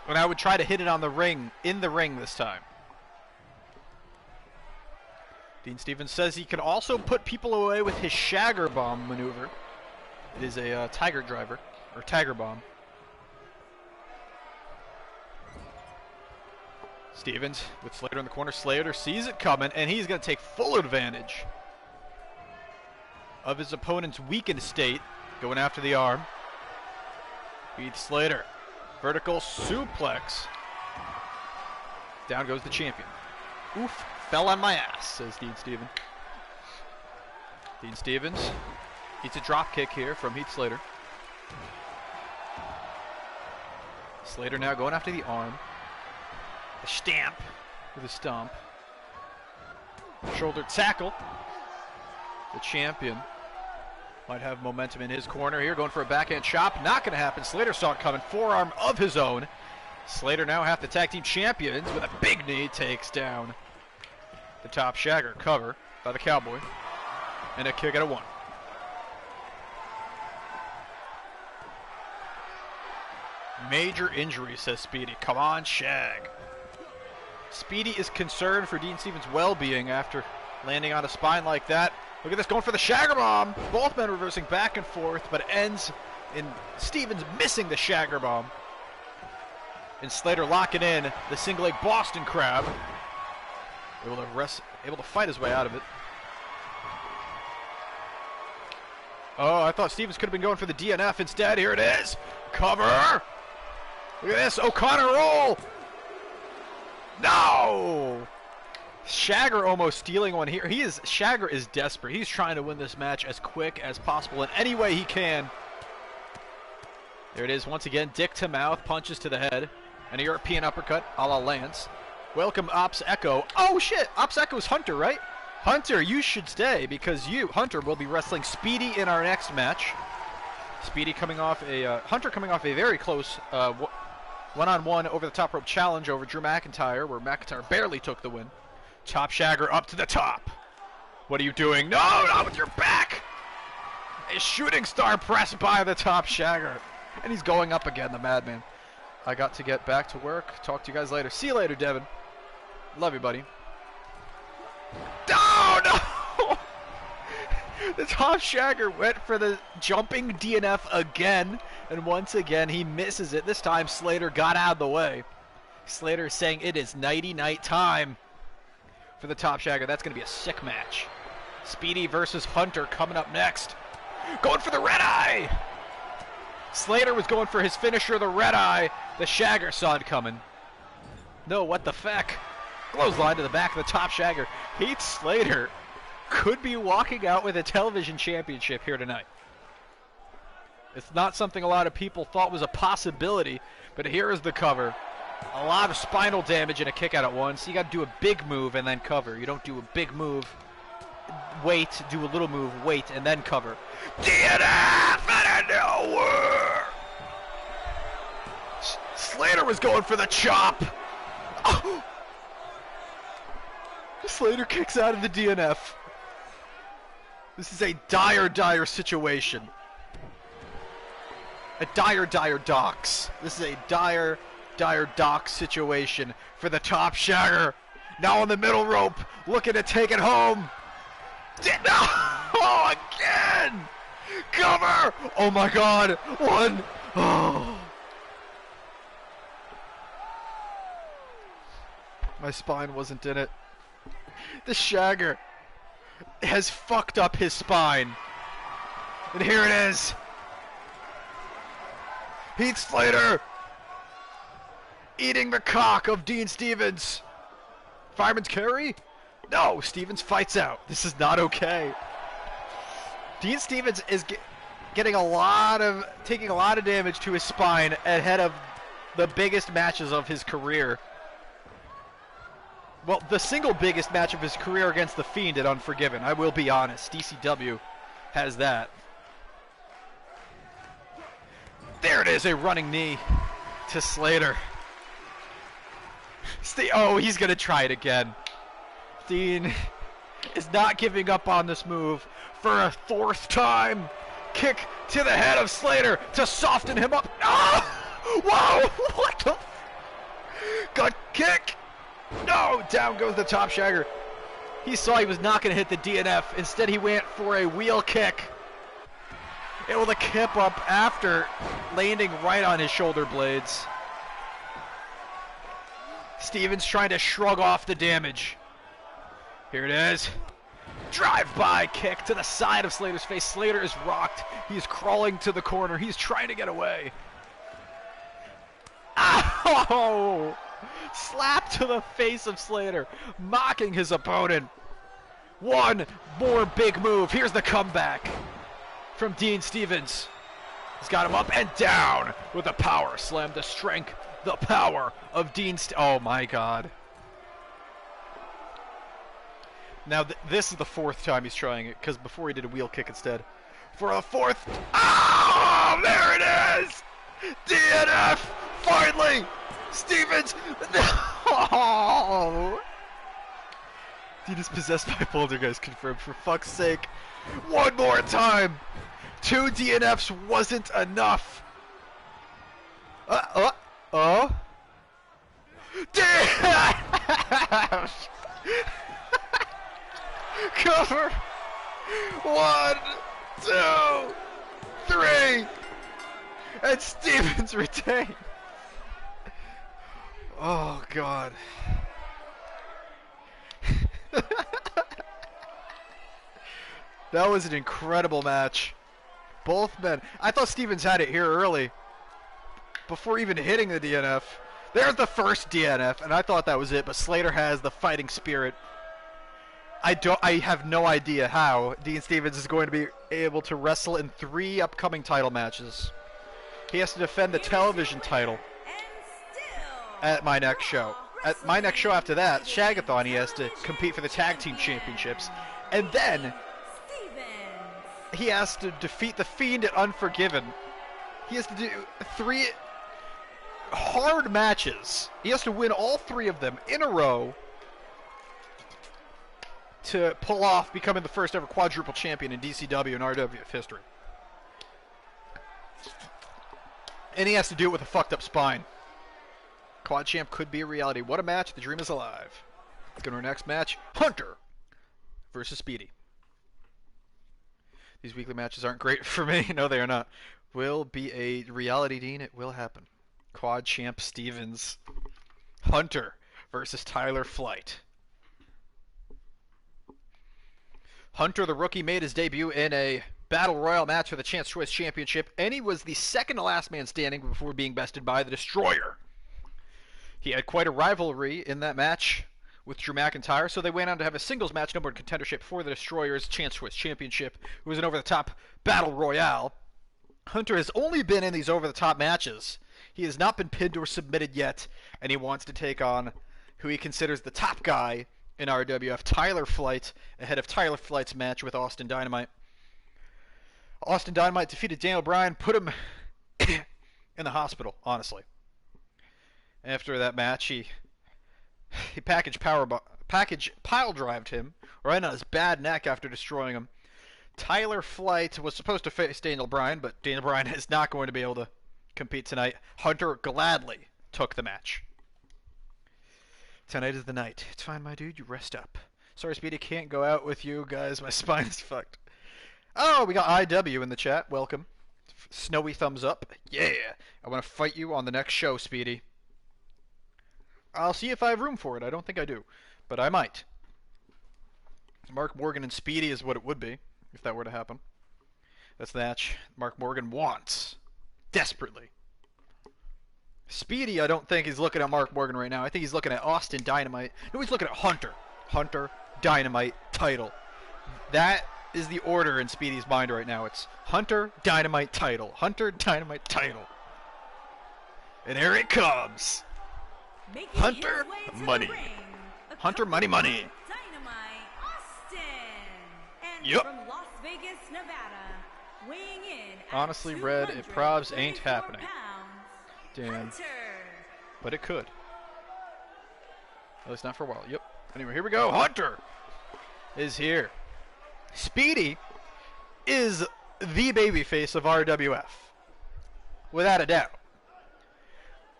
And I would try to hit it on the ring, in the ring this time. Dean Stevens says he can also put people away with his Shagger Bomb maneuver. It is a Tiger Driver, or Tiger Bomb. Stevens with Slater in the corner. Slater sees it coming, and he's going to take full advantage of his opponent's weakened state, going after the arm. Heath Slater. Vertical suplex. Down goes the champion. Oof, fell on my ass, says Dean Stevens. Dean Stevens eats a drop kick here from Heath Slater. Slater now going after the arm. A stamp with a stomp. Shoulder tackle. The champion might have momentum in his corner here. Going for a backhand chop. Not going to happen. Slater saw it coming. Forearm of his own. Slater now half the tag team champions with a big knee. Takes down the top Shagger. Cover by the Cowboy. And a kick out of one. Major injury, says Speedy. Come on, Shag. Speedy is concerned for Dean Stevens' well-being after landing on a spine like that. Look at this, going for the Shagger Bomb. Both men reversing back and forth, but it ends in Stevens missing the Shagger Bomb. And Slater locking in the single leg Boston Crab. Able to fight his way out of it. Oh, I thought Stevens could have been going for the DNF. Instead, here it is. Cover. Look at this. O'Connor roll. No. Shagger almost stealing one here. Shagger is desperate. He's trying to win this match as quick as possible in any way he can. There it is once again. Dick to mouth, punches to the head, and a European uppercut a la Lance. Welcome Ops Echo. Oh shit! Ops Echo's Hunter, right? Hunter, you should stay because Hunter, will be wrestling Speedy in our next match. Speedy coming off Hunter coming off a very close one-on-one over the top rope challenge over Drew McIntyre, where McIntyre barely took the win. Top Shagger up to the top. What are you doing? No, not with your back! A shooting star press by the Top Shagger. And he's going up again, the madman. I got to get back to work. Talk to you guys later. See you later, Devin. Love you, buddy. Oh, no! The Top Shagger went for the jumping DNF again. And once again, he misses it. This time, Slater got out of the way. Slater is saying it is nighty-night time for the Top Shagger. That's going to be a sick match. Speedy versus Hunter coming up next. Going for the red eye! Slater was going for his finisher, the red eye. The Shagger saw it coming. No, what the feck? Clothesline to the back of the Top Shagger. Heath Slater could be walking out with a television championship here tonight. It's not something a lot of people thought was a possibility, but here is the cover. A lot of spinal damage and a kick out at once. You got to do a big move and then cover. You don't do a big move, wait, do a little move, wait, and then cover. DNF out of nowhere! Slater was going for the chop. Oh. Slater kicks out of the DNF. This is a dire, dire situation. A dire, dire docks. This is a dire, dire dock situation for the Top Shagger. Now on the middle rope, looking to take it home. Oh, again! Cover! Oh my God! One! Oh. My spine wasn't in it. The Shagger has fucked up his spine. And here it is. Heath Slater eating the cock of Dean Stevens. Fireman's carry? No, Stevens fights out. This is not okay. Dean Stevens is taking a lot of damage to his spine ahead of the biggest matches of his career. Well, the single biggest match of his career against The Fiend at Unforgiven. I will be honest. DCW has that. There it is, a running knee to Slater. Oh, he's going to try it again. Dean is not giving up on this move for a fourth time. Kick to the head of Slater to soften him up. Oh! Whoa! What the? Gut kick. No! Down goes the Top Shagger. He saw he was not going to hit the DNF. Instead, he went for a wheel kick. Able to kip up after landing right on his shoulder blades. Stevens trying to shrug off the damage. Here it is. Drive-by kick to the side of Slater's face. Slater is rocked. He's crawling to the corner. He's trying to get away. Ow! Slap to the face of Slater, mocking his opponent. One more big move. Here's the comeback from Dean Stevens. He's got him up and down with a power slam. The strength, the power of Dean oh my God. Now this is the fourth time he's trying it, because before he did a wheel kick instead. For a fourth. Oh, there it is! DNF! Finally! Stevens! No! Dean is possessed by poltergeist confirmed, for fuck's sake. One more time! 2 DNFs wasn't enough! DNF! Cover! 1, 2, 3. And Stevens retained. Oh, God. That was an incredible match. Both men. I thought Stevens had it here early, before even hitting the DNF. There's the first DNF, and I thought that was it, but Slater has the fighting spirit. I have no idea how Dean Stevens is going to be able to wrestle in 3 upcoming title matches. He has to defend the television title at my next show. At my next show after that, Shagathon, he has to compete for the tag team championships. And then he has to defeat The Fiend at Unforgiven. He has to do 3 hard matches. He has to win all 3 of them in a row to pull off becoming the first ever quadruple champion in DCW and RWF history. And he has to do it with a fucked up spine. Quad champ could be a reality. What a match. The dream is alive. Let's go to our next match. Hunter versus Speedy. These weekly matches aren't great for me. No, they are not. Will be a reality, Dean. It will happen. Quad champ Stevens. Hunter versus Tyler Flight. Hunter, the rookie, made his debut in a Battle Royal match for the Chance Choice Championship, and he was the second to last man standing before being bested by the Destroyer. He had quite a rivalry in that match with Drew McIntyre, so they went on to have a singles match numbered contendership for the Destroyer's Chance Choice Championship. It was an over-the-top Battle Royale. Hunter has only been in these over-the-top matches. He has not been pinned or submitted yet, and he wants to take on who he considers the top guy in RWF, Tyler Flight, ahead of Tyler Flight's match with Austin Dynamite. Austin Dynamite defeated Daniel Bryan, put him in the hospital, honestly. After that match, he package pile drived him right on his bad neck after destroying him. Tyler Flight was supposed to face Daniel Bryan, but Daniel Bryan is not going to be able to compete tonight. Hunter gladly took the match. Tonight is the night. It's fine, my dude. You rest up. Sorry, Speedy, can't go out with you guys. My spine is fucked. Oh, we got IW in the chat. Welcome. Snowy thumbs up. Yeah. I want to fight you on the next show, Speedy. I'll see if I have room for it. I don't think I do, but I might. Mark Morgan and Speedy is what it would be if that were to happen. That's the match Mark Morgan wants desperately. Speedy, I don't think he's looking at Mark Morgan right now. I think he's looking at Austin Dynamite. No, he's looking at Hunter. Hunter, Dynamite, title. That is the order in Speedy's mind right now. It's Hunter, Dynamite, title. Hunter, Dynamite, title. And here it comes. Making Hunter, his way to money. the ring, Hunter, money, money. Dynamite Austin. And Yep. from Las Vegas, Nevada, weighing in at Honestly, Red, it probs ain't 234 happening. pounds, Damn. Hunter. But it could. At least not for a while. Yep. Anyway, here we go. Hunter is here. Speedy is the babyface of RWF. Without a doubt.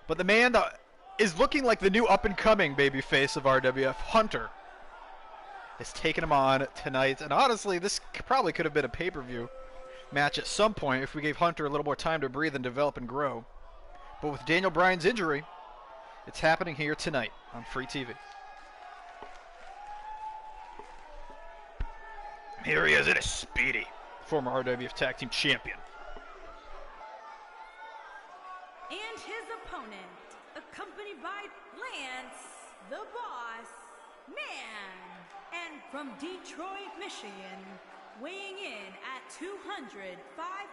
But the man that is looking like the new up-and-coming babyface of RWF, Hunter, is taking him on tonight. And honestly, this probably could have been a pay-per-view match at some point if we gave Hunter a little more time to breathe and develop and grow. But with Daniel Bryan's injury, it's happening here tonight on Free TV. Here he is. It is Speedy, former RWF Tag Team Champion. And his opponent, accompanied by Lance, the Boss Man. And from Detroit, Michigan, weighing in at 205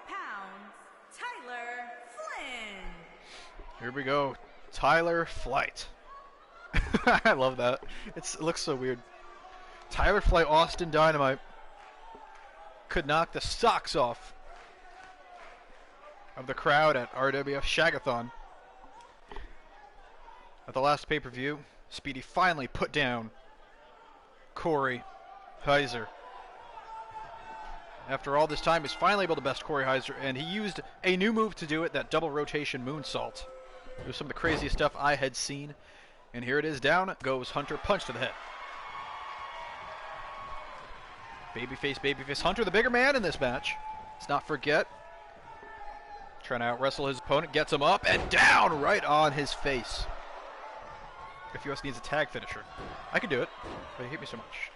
pounds, Tyler Flynn. Here we go. Tyler Flight. I love that. It looks so weird. Tyler Flight, Austin Dynamite could knock the socks off of the crowd at RWF Shagathon. At the last pay-per-view, Speedy finally put down Corey Heiser. After all this time, he's finally able to best Corey Heiser, and he used a new move to do it, that double rotation moonsault. It was some of the craziest stuff I had seen. And here it is. Down goes Hunter, punch to the head. Babyface, babyface. Hunter, the bigger man in this match. Let's not forget. Trying to out-wrestle his opponent. Gets him up and down right on his face. If US needs a tag finisher. I could do it, but he hit me so much.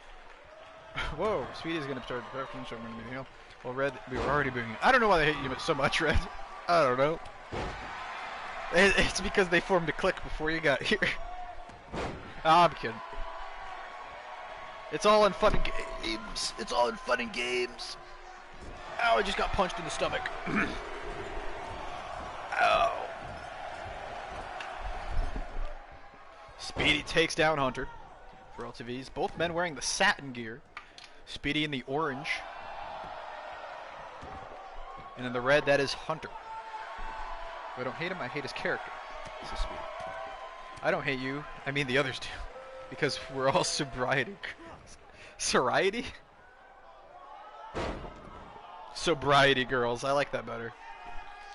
Whoa, Speedy's going to start the finish. I'm going to be healed. Well, Red, we were already booing. I don't know why they hate you so much, Red. I don't know. It's because they formed a clique before you got here. I'm kidding. It's all in fun and games. It's all in fun and games. Ow, I just got punched in the stomach. Ow. Speedy takes down Hunter for LTVs. Both men wearing the satin gear. Speedy in the orange. And in the red, that is Hunter. I don't hate him, I hate his character. This is Speedy. I don't hate you, I mean the others do. Because we're all sobriety. Sobriety? Sobriety girls, I like that better.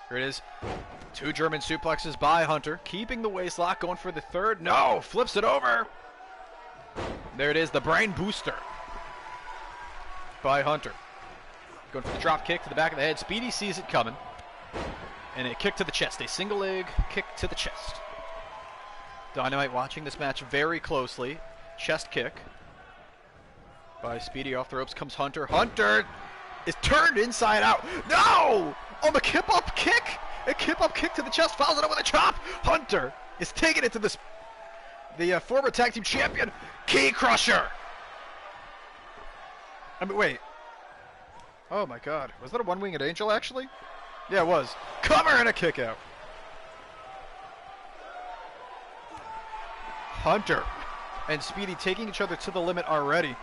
Here it is. 2 German suplexes by Hunter. Keeping the waist lock, going for the third. No! Flips it over! There it is, the brain booster. By Hunter. Going for the drop kick to the back of the head. Speedy sees it coming. And a kick to the chest. A single leg kick to the chest. Dynamite watching this match very closely. Chest kick. By Speedy off the ropes comes Hunter. Hunter is turned inside out. No! Oh, the kip up kick! A kip up kick to the chest. Follows it up with a chop. Hunter is taking it to the former tag team champion. Key Crusher. I mean, wait. Oh my god. Was that a one-winged angel, actually? Yeah, it was. Cover and a kick out. Hunter and Speedy taking each other to the limit already.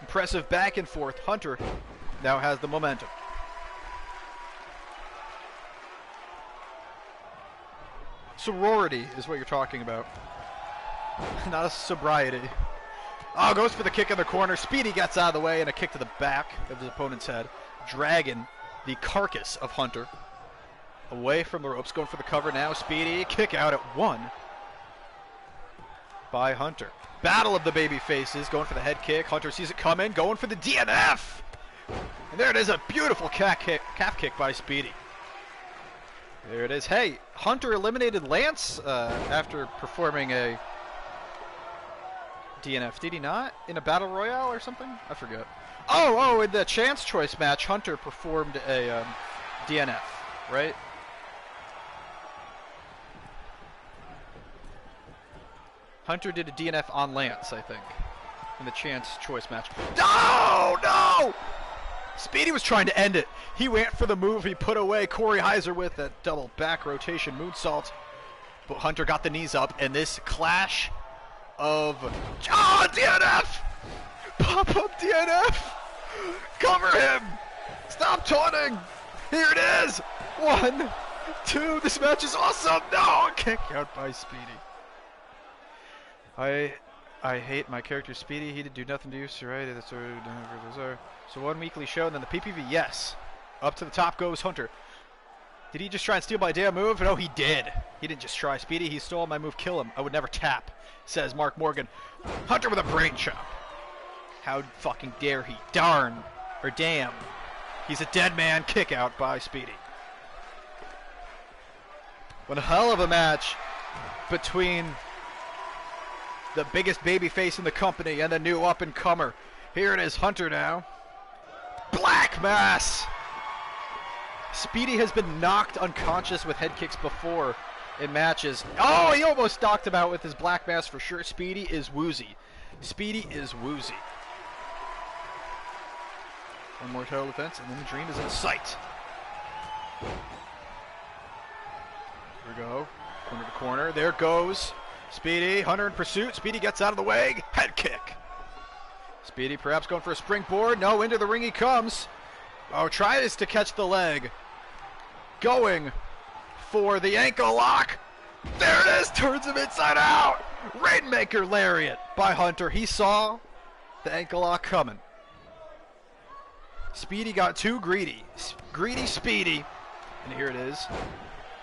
Impressive back and forth. Hunter now has the momentum. Sorority is what you're talking about. Not a sobriety. Oh, goes for the kick in the corner. Speedy gets out of the way and a kick to the back of his opponent's head. Dragging the carcass of Hunter away from the ropes. Going for the cover now. Speedy kick out at 1 by Hunter. Battle of the baby faces. Going for the head kick. Hunter sees it coming. Going for the DNF. And there it is. A beautiful calf kick by Speedy. There it is. Hey, Hunter eliminated Lance after performing a DNF. Did he not? In a battle royale or something? I forget. Oh, in the chance choice match, Hunter performed a DNF, right? Hunter did a DNF on Lance, I think, in the chance choice match. No! Speedy was trying to end it. He went for the move. He put away Corey Heiser with that double back rotation moonsault. But Hunter got the knees up, and this clash of... Oh, DNF! Pop-up DNF! Cover him! Stop taunting! Here it is! 1, 2, this match is awesome! No! Kick out by Speedy. I hate my character Speedy. He did do nothing to you, so right? That's so 1 weekly show, and then the PPV, yes. Up to the top goes Hunter. Did he just try and steal my damn move? No, he did. He didn't just try. Speedy, he stole my move. Kill him. I would never tap, says Mark Morgan. Hunter with a brain chop. How fucking dare he? Darn. Or damn. He's a dead man. Kick out by Speedy. One hell of a match between the biggest babyface in the company and the new up-and-comer. Here it is, Hunter now. Black Mass! Speedy has been knocked unconscious with head kicks before in matches. Oh, he almost knocked him out with his Black Mass for sure. Speedy is woozy. Speedy is woozy. One more total defense, and then the dream is in sight. Here we go. Corner to corner. There goes Speedy. Hunter in pursuit. Speedy gets out of the way. Head kick. Speedy perhaps going for a springboard. No, into the ring he comes. Oh, tries to catch the leg. Going for the ankle lock. There it is. Turns him inside out. Rainmaker lariat by Hunter. He saw the ankle lock coming. Speedy got too greedy. Greedy Speedy. And here it is.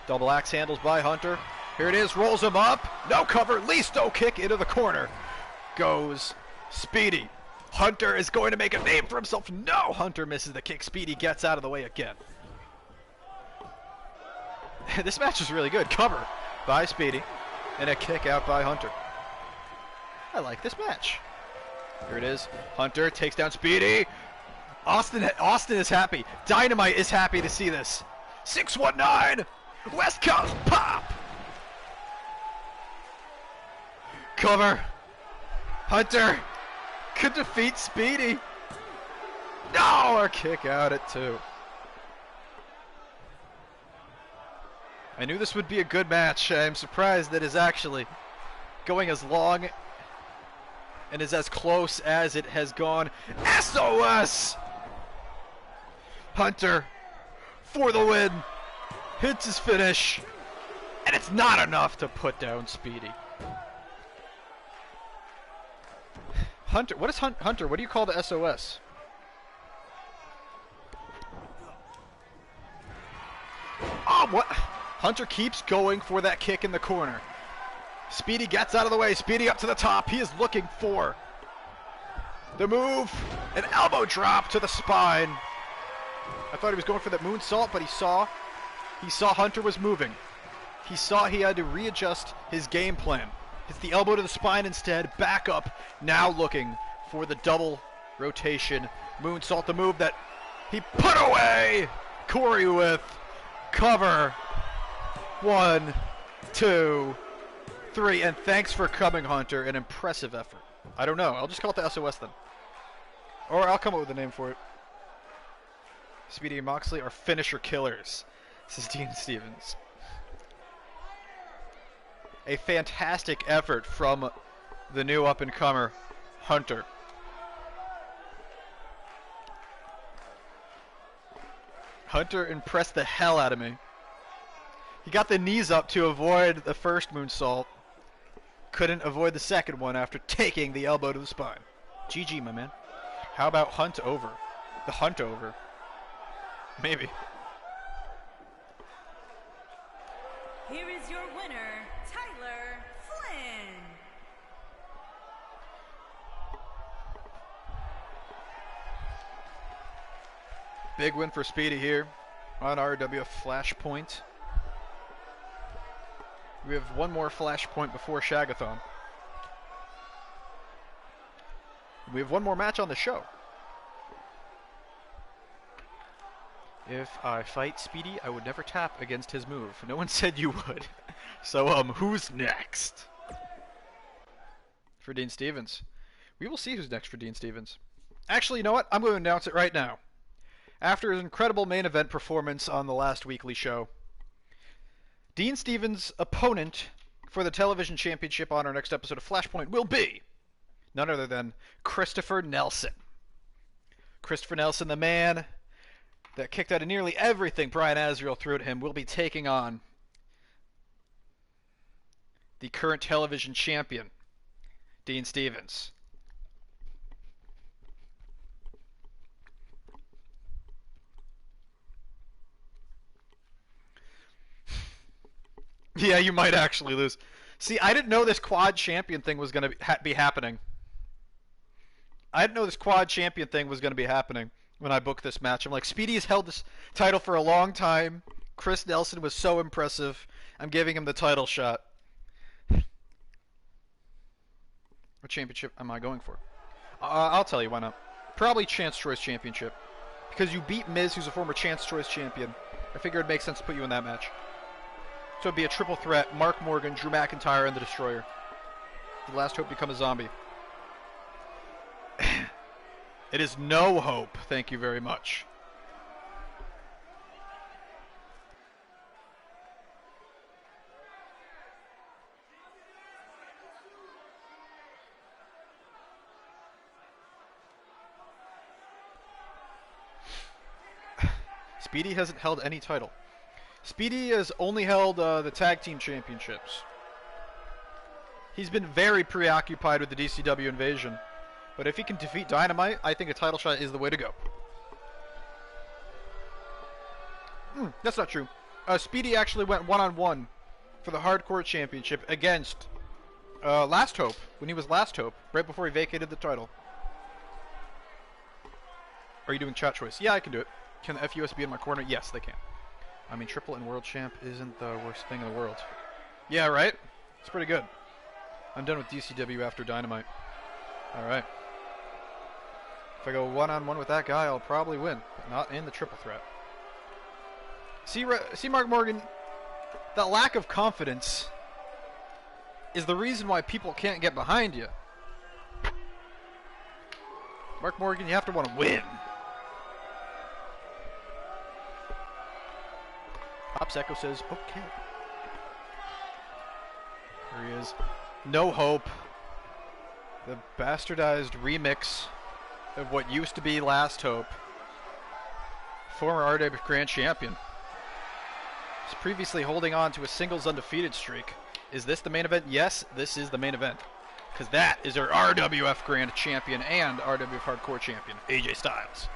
Double axe handles by Hunter. Here it is. Rolls him up. No cover. Listo kick into the corner. Goes Speedy. Hunter is going to make a name for himself. No! Hunter misses the kick. Speedy gets out of the way again. This match is really good. Cover by Speedy and a kick out by Hunter. I like this match. Here it is. Hunter takes down Speedy. Austin is happy. Dynamite is happy to see this. 619 West Coast pop. Cover. Hunter could defeat Speedy. No, or kick out at 2. I knew this would be a good match. I'm surprised that it's actually going as long and is as close as it has gone. SOS! Hunter for the win. Hits his finish. And it's not enough to put down Speedy. Hunter, what is Hunter? What do you call the SOS? Oh, what? Hunter keeps going for that kick in the corner. Speedy gets out of the way. Speedy up to the top. He is looking for the move. An elbow drop to the spine. I thought he was going for that moonsault, but he saw Hunter was moving. He saw he had to readjust his game plan. Hits the elbow to the spine instead. Back up. Now looking for the double rotation moonsault, the move that he put away. Corey with cover. 1, 2, 3, and thanks for coming, Hunter. An impressive effort. I don't know. I'll just call it the SOS then. Or I'll come up with a name for it. Speedy and Moxley are finisher killers. This is Dean Stevens. A fantastic effort from the new up-and-comer, Hunter. Hunter impressed the hell out of me. He got the knees up to avoid the first moonsault. Couldn't avoid the second one after taking the elbow to the spine. GG, my man. How about Hunt over? The Hunt over. Maybe. Here is your winner, Tyler Flynn. Big win for Speedy here on RW Flashpoint. We have one more Flashpoint before Shagathon. We have one more match on the show. If I fight Speedy, I would never tap against his move. No one said you would. So, who's next? For Dean Stevens. We will see who's next for Dean Stevens. Actually, you know what? I'm going to announce it right now. After his incredible main event performance on the last weekly show, Dean Stevens' opponent for the television championship on our next episode of Flashpoint will be none other than Christopher Nelson. Christopher Nelson, the man that kicked out of nearly everything Brian Azrael threw at him, will be taking on the current television champion, Dean Stevens. Yeah, you might actually lose. See, I didn't know this quad champion thing was going to be happening. I didn't know this quad champion thing was going to be happening when I booked this match. I'm like, Speedy has held this title for a long time. Chris Nelson was so impressive. I'm giving him the title shot. What championship am I going for? I'll tell you why not. Probably Chance Choice Championship. Because you beat Miz, who's a former Chance Choice champion. I figured it'd make sense to put you in that match. So it'd be a triple threat: Mark Morgan, Drew McIntyre, and the Destroyer. The Last Hope become a zombie. It is no hope, thank you very much. Speedy hasn't held any title. Speedy has only held the tag team championships. He's been very preoccupied with the DCW invasion. But if he can defeat Dynamite, I think a title shot is the way to go. That's not true. Speedy actually went one-on-one for the Hardcore Championship against Last Hope, when he was Last Hope, right before he vacated the title. Are you doing chat choice? Yeah, I can do it. Can the FUS be in my corner? Yes, they can. I mean, triple and world champ isn't the worst thing in the world. Yeah, right? It's pretty good. I'm done with DCW after Dynamite. Alright. If I go one-on-one with that guy, I'll probably win. But not in the triple threat. See, Mark Morgan, that lack of confidence is the reason why people can't get behind you. Mark Morgan, you have to want to win. Pops Echo says, okay. Here he is. No Hope. The bastardized remix of what used to be Last Hope. Former RW Grand Champion. He's previously holding on to a singles undefeated streak. Is this the main event? Yes, this is the main event. Because that is our RWF Grand Champion and RWF Hardcore Champion, AJ Styles.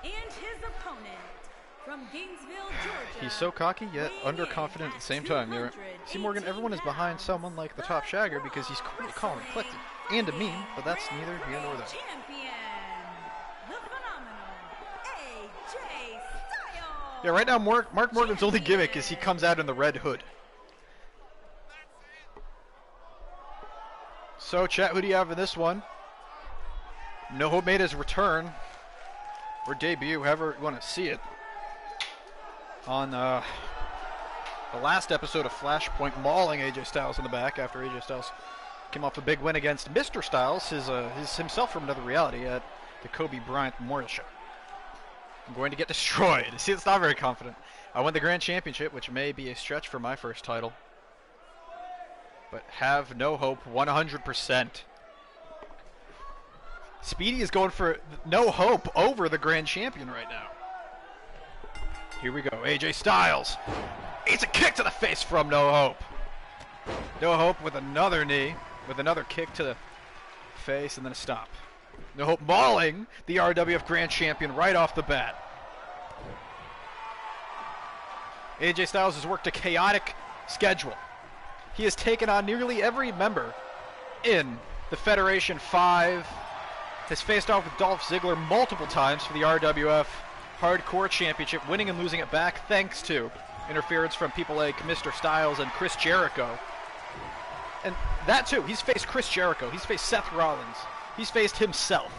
And his opponent from Gainesville, Georgia. He's so cocky yet underconfident at the same time. See, Morgan, everyone is behind someone like the Top Shagger because he's calm and collected and a meme, but that's neither here nor there. Champion, the phenomenal AJ Styles. Yeah, right now Mark Morgan's only gimmick is he comes out in the red hood. So, chat, who do you have in this one? No Hope made his return. Or debut, however you want to see it, on the last episode of Flashpoint, mauling AJ Styles in the back after AJ Styles came off a big win against Mr. Styles, his himself from another reality at the Kobe Bryant Memorial Show. I'm going to get destroyed. See, it's not very confident. I won the Grand Championship, which may be a stretch for my first title, but have no hope 100%. Speedy is going for no hope over the Grand Champion right now. Here we go. AJ Styles. It's a kick to the face from No Hope. No Hope with another knee, with another kick to the face, and then a stop. No Hope mauling the RWF Grand Champion right off the bat. AJ Styles has worked a chaotic schedule. He has taken on nearly every member in the Federation 5. Has faced off with Dolph Ziggler multiple times for the RWF Hardcore Championship, winning and losing it back thanks to interference from people like Mr. Styles and Chris Jericho. And that too, he's faced Chris Jericho, he's faced Seth Rollins, he's faced himself.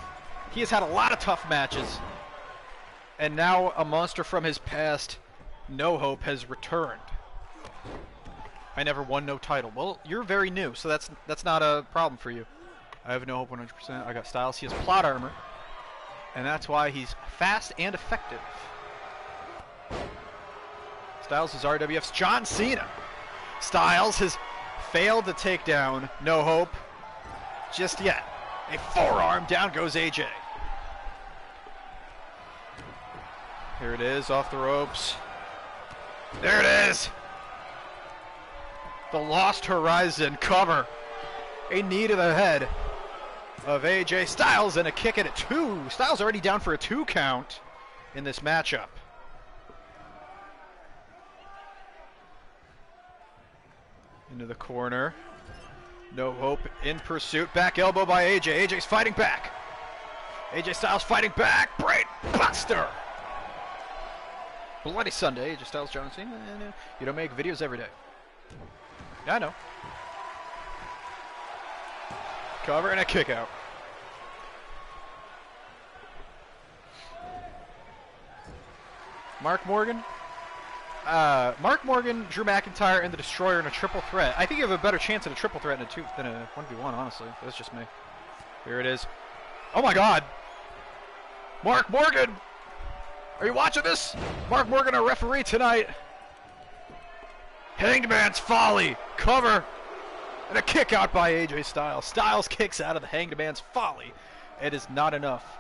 He has had a lot of tough matches. And now a monster from his past, No Hope, has returned. I never won no title. Well, you're very new, so that's not a problem for you. I have No Hope 100%. I got Styles. He has plot armor, and that's why he's fast and effective. Styles is RWF's John Cena. Styles has failed to take down No Hope just yet. A forearm, down goes AJ. Here it is, off the ropes. There it is. The Lost Horizon cover. A knee to the head of AJ Styles and a kick at a 2. Styles already down for a 2 count in this matchup. Into the corner. No Hope in pursuit. Back elbow by AJ. AJ's fighting back. AJ Styles fighting back. Brain Buster. Bloody Sunday. AJ Styles, John Cena. You don't make videos every day. Yeah, I know. Cover and a kick out. Mark Morgan, Drew McIntyre, and the Destroyer in a triple threat. I think you have a better chance at a triple threat than a 1v1, honestly. That's just me. Here it is. Oh my God! Mark Morgan! Are you watching this? Mark Morgan, our referee tonight. Hanged Man's Folly. Cover. And a kick out by AJ Styles. Styles kicks out of the Hanged Man's Folly. It is not enough.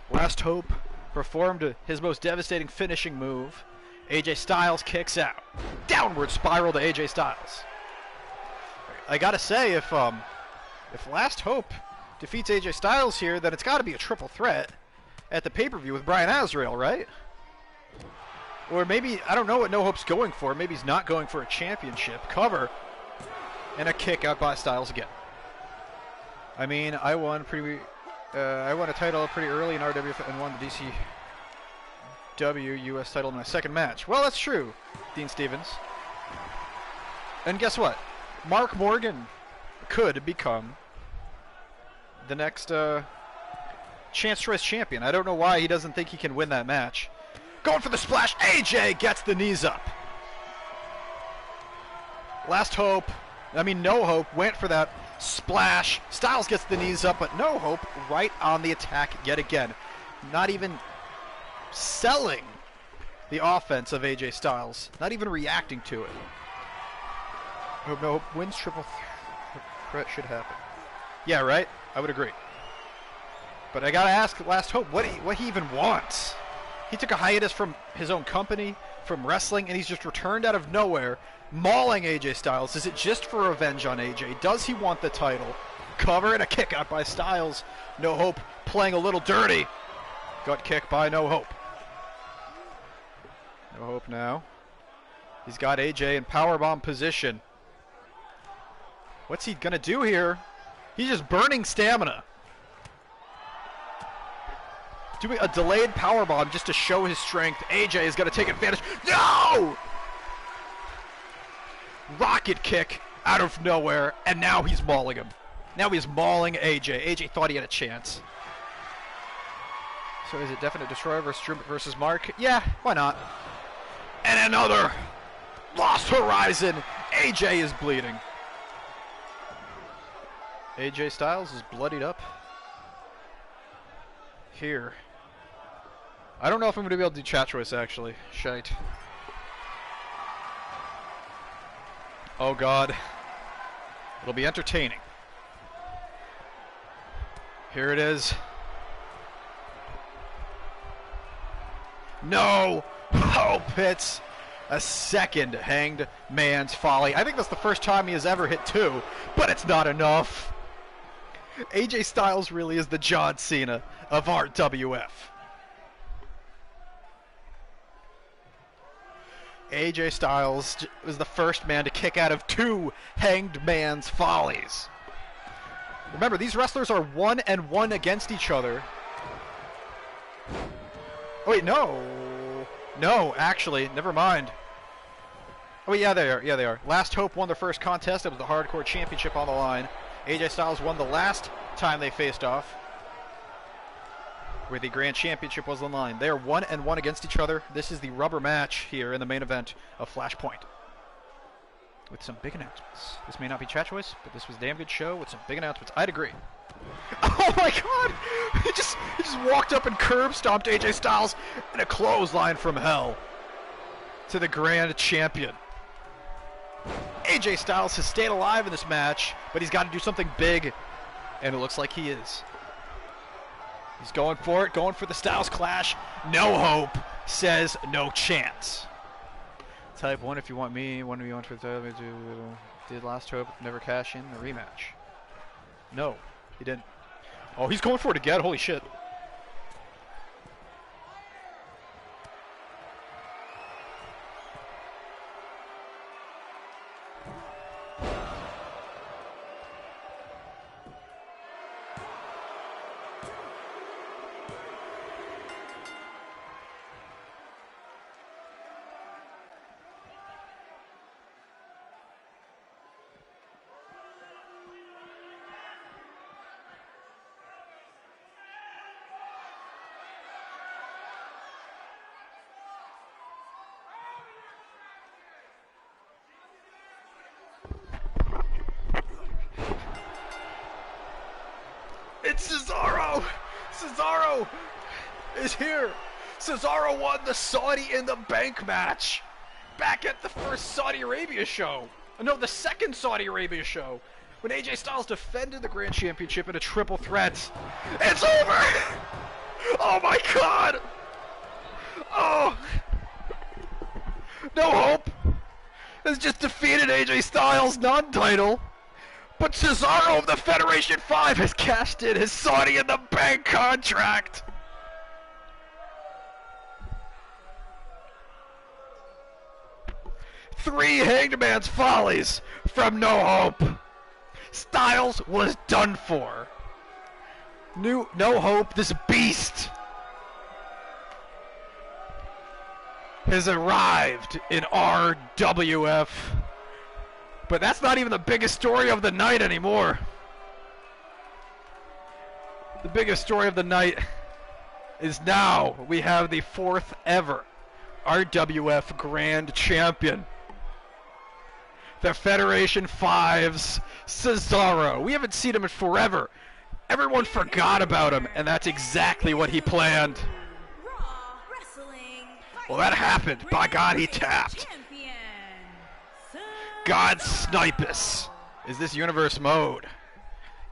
Last Hope performed his most devastating finishing move. AJ Styles kicks out. Downward spiral to AJ Styles. I gotta say, if Last Hope defeats AJ Styles here, then it's gotta be a triple threat at the pay-per-view with Brian Azrael, right? Or maybe, I don't know what No Hope's going for. Maybe he's not going for a championship. Cover. And a kick out by Styles again. I mean, I won a title pretty early in RWF and won the DCW US title in my second match. Well, that's true, Dean Stevens. And guess what? Mark Morgan could become the next Chance Choice champion. I don't know why he doesn't think he can win that match. Going for the splash. AJ gets the knees up. No Hope went for that splash. Styles gets the knees up, but No Hope right on the attack yet again. Not even selling the offense of AJ Styles. Not even reacting to it. No Hope wins triple threat should happen. Yeah, right? I would agree. But I gotta ask Last Hope what he even wants. He took a hiatus from his own company, from wrestling, and he's just returned out of nowhere, mauling AJ Styles. Is it just for revenge on AJ? Does he want the title? Cover and a kick out by Styles. No Hope playing a little dirty. Gut kick by No Hope. No Hope now. He's got AJ in powerbomb position. What's he gonna do here? He's just burning stamina. Doing a delayed powerbomb just to show his strength. AJ is going to take advantage. No! Rocket kick out of nowhere, and now he's mauling him. Now he's mauling AJ. AJ thought he had a chance. So is it definite destroyer versus Mark? Yeah, why not? And another Lost Horizon. AJ is bleeding. AJ Styles is bloodied up. Here. I don't know if I'm going to be able to do chat choice, actually. Shite. Oh, God. It'll be entertaining. Here it is. No! Hope hits a second Hanged Man's Folly. I think that's the first time he has ever hit two, but it's not enough. AJ Styles really is the John Cena of RWF. AJ Styles was the first man to kick out of two Hanged Man's Follies. Remember, these wrestlers are 1-1 against each other. Oh, wait, no. No, actually, never mind. Oh, yeah, they are. Yeah, they are. Last Hope won their first contest. It was the Hardcore Championship on the line. AJ Styles won the last time they faced off, where the Grand Championship was on the line. They are 1-1 against each other. This is the rubber match here in the main event of Flashpoint. With some big announcements. This may not be chat choice, but this was a damn good show with some big announcements. I'd agree. Oh my God! He just walked up and curb stomped AJ Styles in a clothesline from hell to the Grand Champion. AJ Styles has stayed alive in this match, but he's got to do something big, and it looks like he is. He's going for it, going for the Styles Clash. No Hope says no chance. Type 1 if you want me, 1 if you want for the did Last Hope never cash in the rematch? No, he didn't. Oh, he's going for it again, holy shit. It's Cesaro! Cesaro is here! Cesaro won the Saudi in the Bank match! Back at the first Saudi Arabia show! No, the second Saudi Arabia show! When AJ Styles defended the Grand Championship in a triple threat. It's over! Oh my God! Oh! No Hope has just defeated AJ Styles' non-title. But Cesaro of the Federation 5 has cashed in his Saudi in the Bank contract. 3 Hanged Man's Follies from No Hope. Styles was done for. No Hope, this beast, has arrived in RWF. But that's not even the biggest story of the night anymore. The biggest story of the night is now we have the 4th ever RWF Grand Champion. The Federation 5's Cesaro. We haven't seen him in forever. Everyone forgot about him, and that's exactly what he planned. Well, that happened. By God, he tapped. God Snipus. Is this universe mode?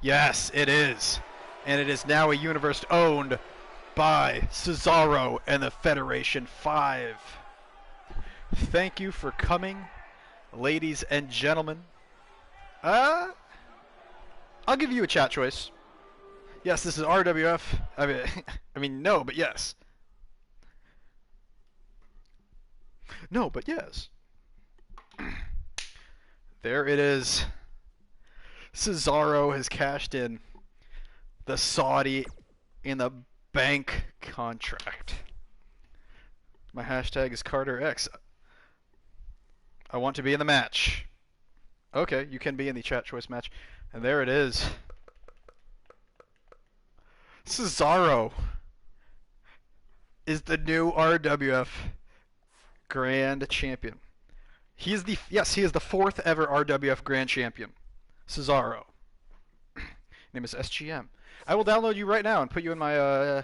Yes, it is. And it is now a universe owned by Cesaro and the Federation 5. Thank you for coming, ladies and gentlemen. I'll give you a chat choice. Yes, this is RWF. I mean, no, but yes. No, but yes. There it is. Cesaro has cashed in the Saudi in the bank contract. My hashtag is CarterX. I want to be in the match. Okay, you can be in the chat choice match. And there it is. Cesaro is the new RWF Grand Champion. He is the 4th ever RWF Grand Champion. Cesaro. Name is SGM. I will download you right now and put you in my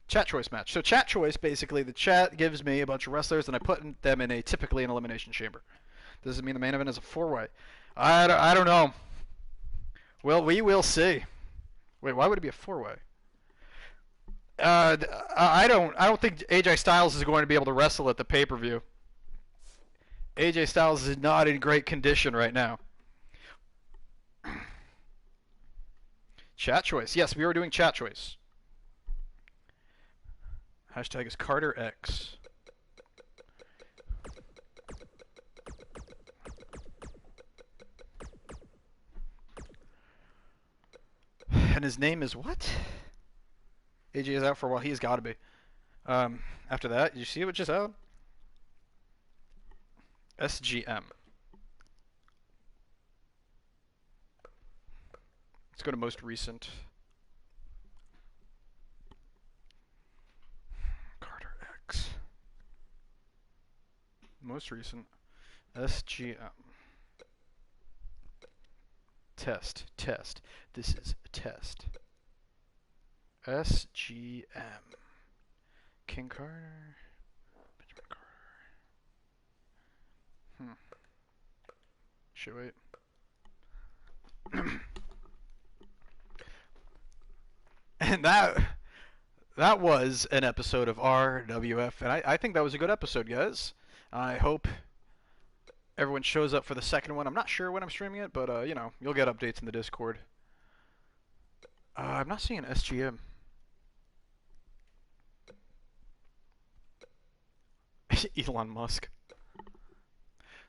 chat choice match. So chat choice, basically, the chat gives me a bunch of wrestlers and I put them in typically an elimination chamber. Does it mean the main event is a 4-way? I don't know. Well, we will see. Wait, why would it be a 4-way? I don't think AJ Styles is going to be able to wrestle at the pay-per-view. AJ Styles is not in great condition right now. Chat choice. Yes, we are doing chat choice. Hashtag is CarterX. And his name is what? AJ is out for a while. He's got to be. After that, you see what just out? SGM. Let's go to most recent. CarterX. Most recent. SGM. Test. This is a test. SGM. King Carter. Benjamin Carter. Should wait. And that was an episode of RWF, and I think that was a good episode, guys. I hope everyone shows up for the second one. I'm not sure when I'm streaming it, but you know, you'll get updates in the Discord. I'm not seeing SGM. Elon Musk.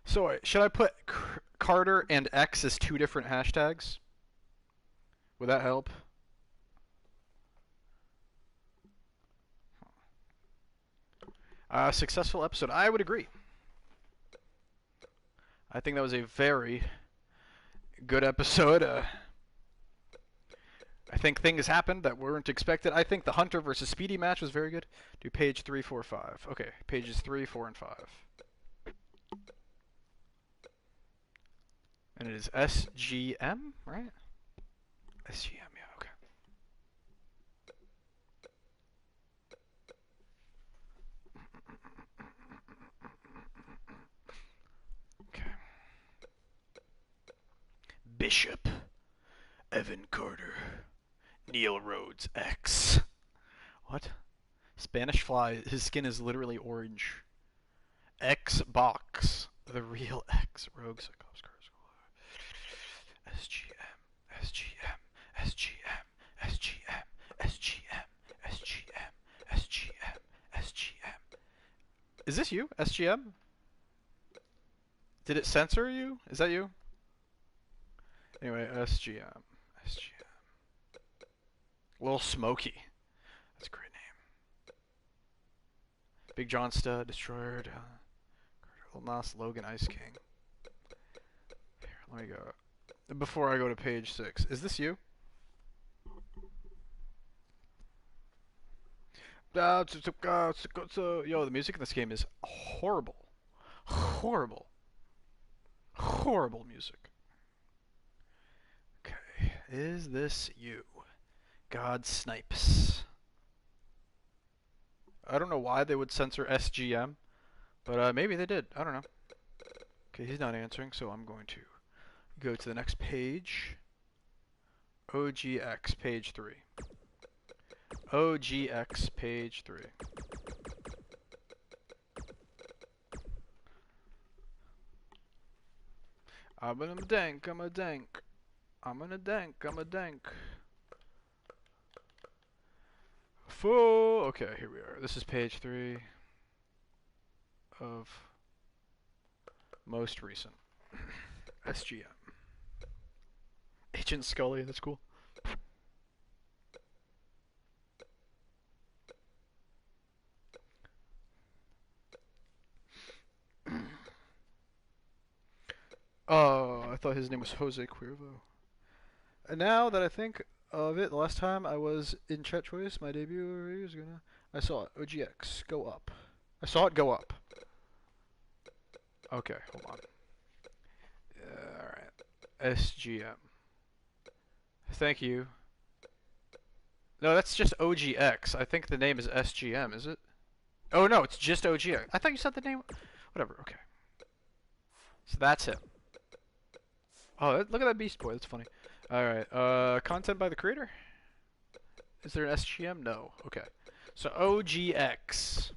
So, should I put Carter and X as 2 different hashtags? Would that help? Successful episode. I would agree. I think that was a very good episode. I think things happened that weren't expected. I think the Hunter versus Speedy match was very good. Do page 3, 4, 5. Okay, pages 3, 4, and 5. And it is SGM, right? SGM, yeah, okay. Okay. Bishop, Evan Carter, Neil Rhodes X. What? Spanish Fly, his skin is literally orange. X Box, the real X. Rogue Cyclops, SGM, SGM, SGM, SGM, SGM, SGM, SGM, SGM. Is this you, SGM? Did it censor you? Is that you? Anyway, SGM. SGM. Lil Smokey. That's a great name. Big John Stud, Destroyer, Lil Nas, Logan, Ice King. Here, let me go. Before I go to page 6. Is this you? Yo, the music in this game is horrible. Horrible. Horrible music. Okay, is this you? God Snipes. I don't know why they would censor SGM, but maybe they did. I don't know. Okay, he's not answering, so I'm going to go to the next page. OGX, page 3. OGX, page 3. I'm gonna dank, I'm a dank. I'm gonna dank, I'm a dank. Full. Okay, here we are. This is page 3 of most recent SGM. Agent Scully, that's cool. Oh, I thought his name was Jose Cuervo. And now that I think of it, the last time I was in Chat Choice, my debut was gonna. I saw it. OGX, go up. I saw it go up. Okay, hold on. Alright. SGM. Thank you. No, that's just OGX. I think the name is SGM, is it? Oh no, it's just OGX. I thought you said the name. Whatever, okay. So that's him. Oh, look at that Beast Boy. That's funny. Alright, content by the creator? Is there an SGM? No. Okay. So OGX.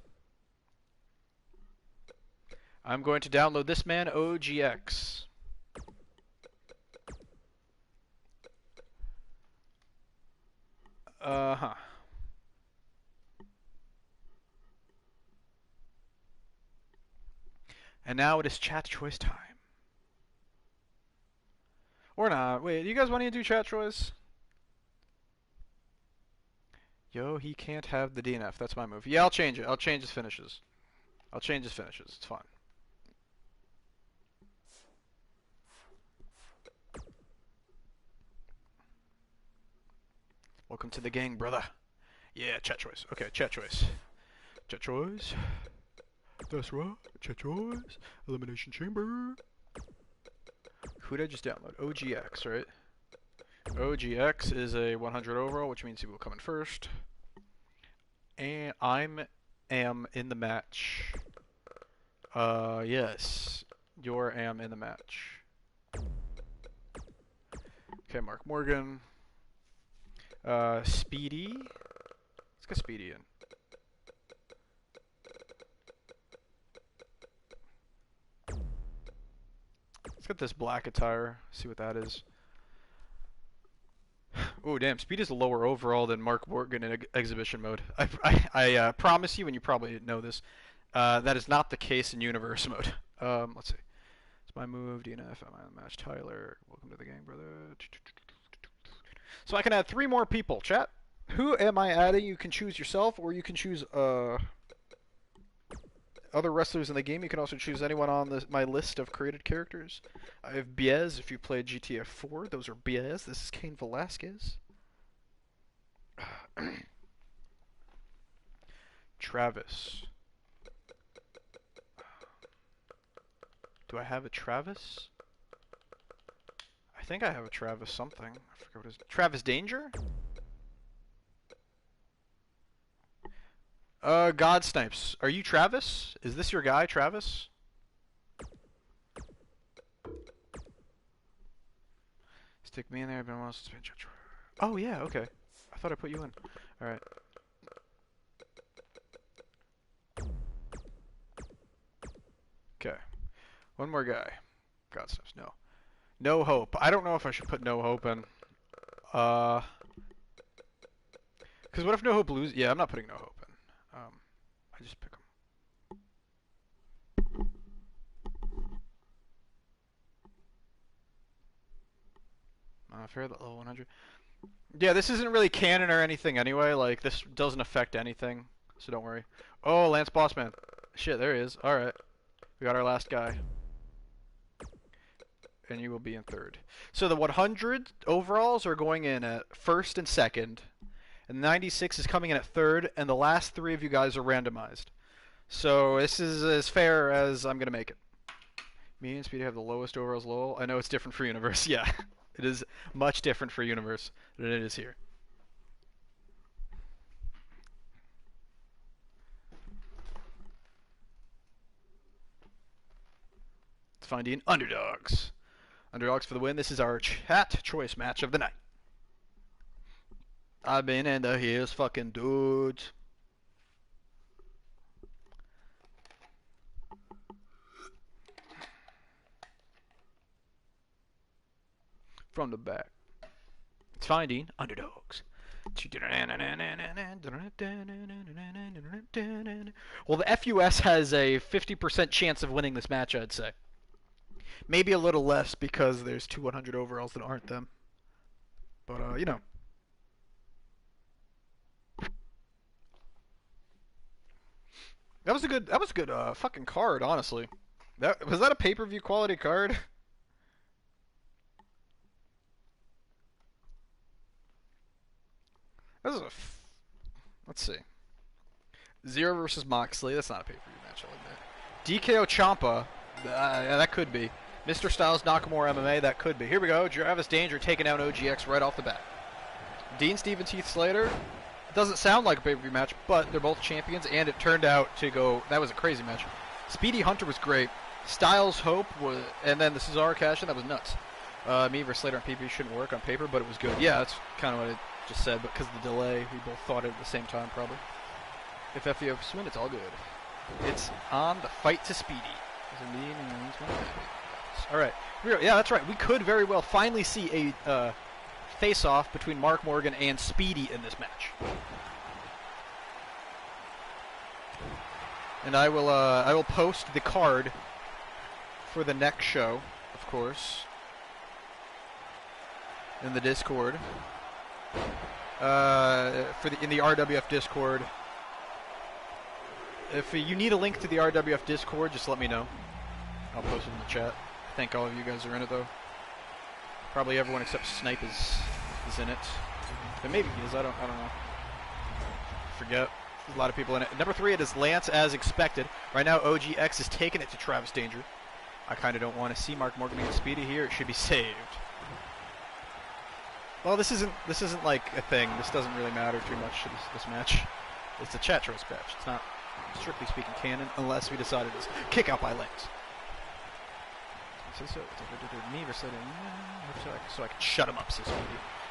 I'm going to download this man, OGX. Uh-huh. And now it is chat choice time. Or not. Wait, you guys want to do chat choice? Yo, he can't have the DNF. That's my move. Yeah, I'll change it. I'll change his finishes. I'll change his finishes. It's fine. Welcome to the gang, brother. Yeah, chat choice. Okay, chat choice. Chat choice. That's right. Chat choice. Elimination chamber. Who did I just download? OGX, right? OGX is a 100 overall, which means he will come in first. And I am in the match. Yes. You're am in the match. Okay, Mark Morgan. Speedy. Let's get Speedy in. Let's get this black attire. See what that is. Oh damn, Speed is lower overall than Mark Morgan in exhibition mode. I promise you, and you probably know this, that is not the case in universe mode. Let's see. It's my move, DNF, I'm on the match, Tyler. Welcome to the gang, brother. So I can add 3 more people, chat. Who am I adding? You can choose yourself, or you can choose other wrestlers in the game. You can also choose anyone on my list of created characters. I have Biez, if you played GTA 4. Those are Biez. This is Cain Velasquez. Travis. Do I have a Travis? I think I have a Travis something. I forget what his... Travis Danger? God Snipes. Are you Travis? Is this your guy, Travis? Stick me in there. I've been wanting to... Oh, yeah, okay. I thought I put you in. Alright. Okay. One more guy. God Snipes. No. No Hope. I don't know if I should put No Hope in. Because what if No Hope loses? Yeah, I'm not putting No Hope in. I just pick him. Fair level 100. Yeah, this isn't really canon or anything anyway. Like, this doesn't affect anything, so don't worry. Oh, Lance Bossman. Shit, there he is. Alright. We got our last guy. And you will be in third. So the 100 overalls are going in at first and second. And 96 is coming in at third. And the last 3 of you guys are randomized. So this is as fair as I'm going to make it. Me and Speedy have the lowest overalls. Lol. I know it's different for Universe. Yeah. It is much different for Universe than it is here. Let's find in underdogs. Underdogs for the win. This is our chat choice match of the night. I've been into his fucking dudes. From the back. It's finding underdogs. Well, the FUS has a 50% chance of winning this match, I'd say. Maybe a little less because there's 2 100 overalls that aren't them. But, you know. That was a good fucking card, honestly. Was that a pay-per-view quality card? Let's see. Zero versus Moxley. That's not a pay-per-view match, I'll admit. DKO Ciampa. Yeah, that could be. Mr. Styles Nakamura MMA. That could be. Here we go. Travis Danger taking down OGX right off the bat. Dean Stevens, Heath Slater. It doesn't sound like a pay-per-view match, but they're both champions, and it turned out to go. That was a crazy match. Speedy Hunter was great. Styles Hope was, and then the Cesaro cash-in. That was nuts. Me versus Slater on PPV shouldn't work on paper, but it was good. Yeah, that's kind of what I just said, but because of the delay, we both thought it at the same time, probably. If FEOs win, it's all good. It's on the fight to Speedy. Alright. Yeah, that's right. We could very well finally see a face-off between Mark Morgan and Speedy in this match. And I will post the card for the next show, of course, in the Discord. In the RWF Discord. If you need a link to the RWF Discord, just let me know. I'll post it in the chat. I think all of you guys are in it, though. Probably everyone except Snipe is in it. But maybe he is. I don't know. Forget. There's a lot of people in it. Number 3, it is Lance as expected. Right now, OGX is taking it to Travis Danger. I kind of don't want to see Mark Morgan against Speedy here. It should be saved. Well, this isn't like a thing. This doesn't really matter too much to this match. It's a chat choice match. It's not, strictly speaking, canon, unless we decide it is kick out by Lance. Me versus so I can shut him up, says Speedy.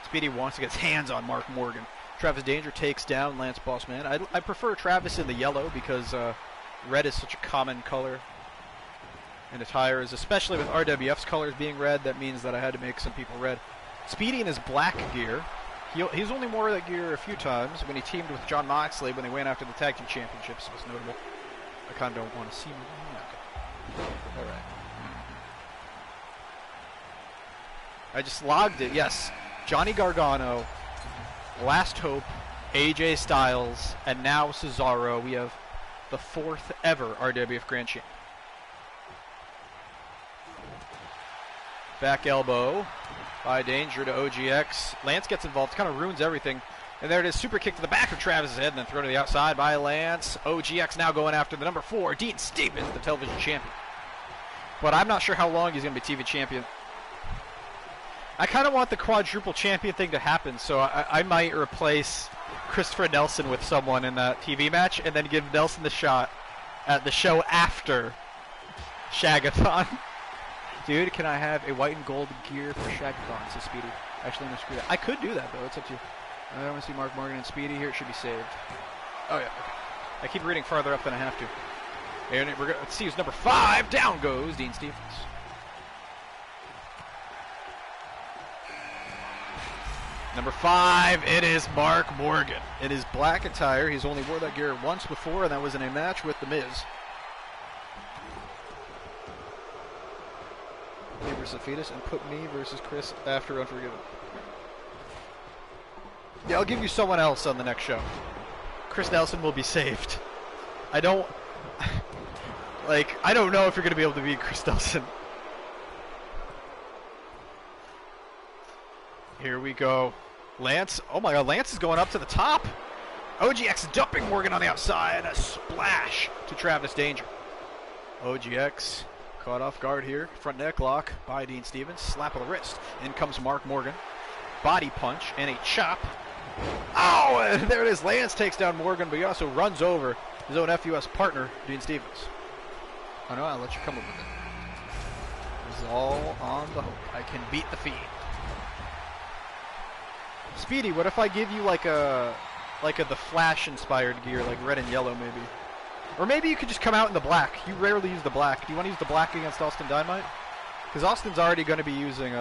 Speedy wants to get his hands on Mark Morgan. Travis Danger takes down Lance Bossman. I prefer Travis in the yellow because red is such a common color in attires, especially with RWF's colors being red. That means that I had to make some people red. Speedy in his black gear. He's only wore that gear a few times when he teamed with John Moxley when they went after the tag team championships. Was notable. I kind of don't want to see him. Okay. All right. I just logged it. Yes, Johnny Gargano, Last Hope, AJ Styles, and now Cesaro. We have the 4th ever RWF Grand Champ. Back elbow by Danger to OGX. Lance gets involved, kind of ruins everything. And there it is, super kick to the back of Travis's head and then thrown to the outside by Lance. OGX now going after the number 4, Dean Stevens, the television champion. But I'm not sure how long he's going to be TV champion. I kind of want the quadruple champion thing to happen, so I might replace Christopher Nelson with someone in that TV match and then give Nelson the shot at the show after Shagathon. Dude, can I have a white and gold gear for Shagathon, says Speedy. Actually, I'm going to screw that. I could do that, though. It's up to you. I want to see Mark Morgan and Speedy here. It should be saved. Oh, yeah. Okay. I keep reading farther up than I have to. And let's see who's number 5. Down goes Dean Stevens. Number 5, it is Mark Morgan. In his black attire. He's only wore that gear once before, and that was in a match with The Miz. Me versus Fetus, and put me versus Chris after Unforgiven. Yeah, I'll give you someone else on the next show. Chris Nelson will be saved. I don't know if you're going to be able to beat Chris Nelson. Here we go. Lance. Oh my god, Lance is going up to the top. OGX dumping Morgan on the outside. A splash to Travis Danger. OGX caught off guard here. Front neck lock by Dean Stevens. Slap of the wrist. In comes Mark Morgan. Body punch and a chop. Oh, and there it is. Lance takes down Morgan, but he also runs over his own FUS partner, Dean Stevens. Oh no, I'll let you come up with it. This is all on the hope I can beat the Fiend. Speedy, what if I give you like the Flash inspired gear, like red and yellow maybe? Or maybe you could just come out in the black. You rarely use the black. Do you want to use the black against Austin Dynamite? Because Austin's already going to be using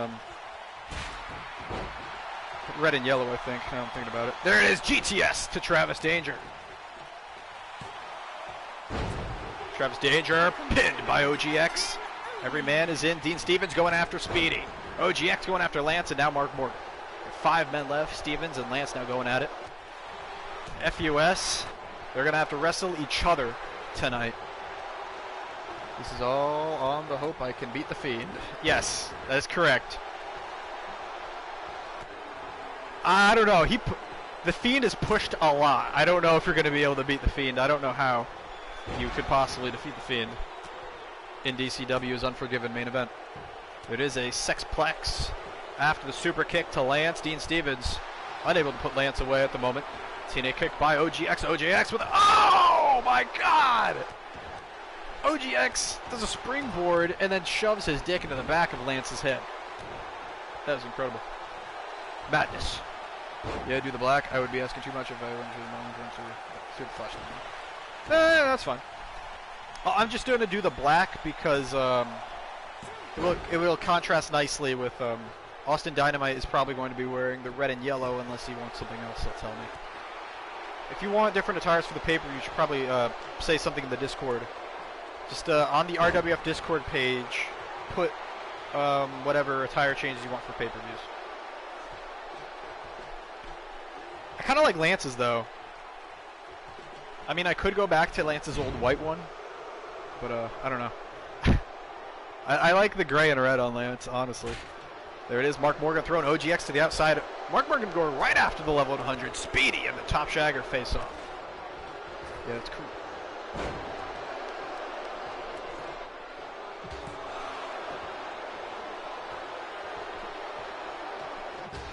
red and yellow, I think. Now I'm thinking about it. There it is, GTS to Travis Danger. Travis Danger pinned by OGX. Every man is in. Dean Stevens going after Speedy. OGX going after Lance, and now Mark Morgan. 5 men left. Stevens and Lance now going at it. FUS, they're going to have to wrestle each other tonight. This is all on the hope I can beat the Fiend. Yes, that is correct. I don't know. The Fiend is pushed a lot. I don't know if you're going to be able to beat the Fiend. I don't know how you could possibly defeat the Fiend in DCW's Unforgiven main event. It is a sexplex after the super kick to Lance. Dean Stevens unable to put Lance away at the moment. TNA kick by OGX. OGX with oh my god! OGX does a springboard and then shoves his dick into the back of Lance's head. That was incredible. Madness. Yeah, do the black. I would be asking too much if I went to the Flash. That's fine. I'm just going to do the black because it will contrast nicely with Austin Dynamite is probably going to be wearing the red and yellow unless he wants something else, he'll tell me. If you want different attires for the pay-per-view, you should probably say something in the Discord. Just on the RWF Discord page, put whatever attire changes you want for pay-per-views. I kind of like Lance's, though. I mean, I could go back to Lance's old white one, but I don't know. I like the gray and red on Lance, honestly. There it is, Mark Morgan throwing OGX to the outside. Mark Morgan going right after the level 100. Speedy and the top shagger face off. Yeah, that's cool.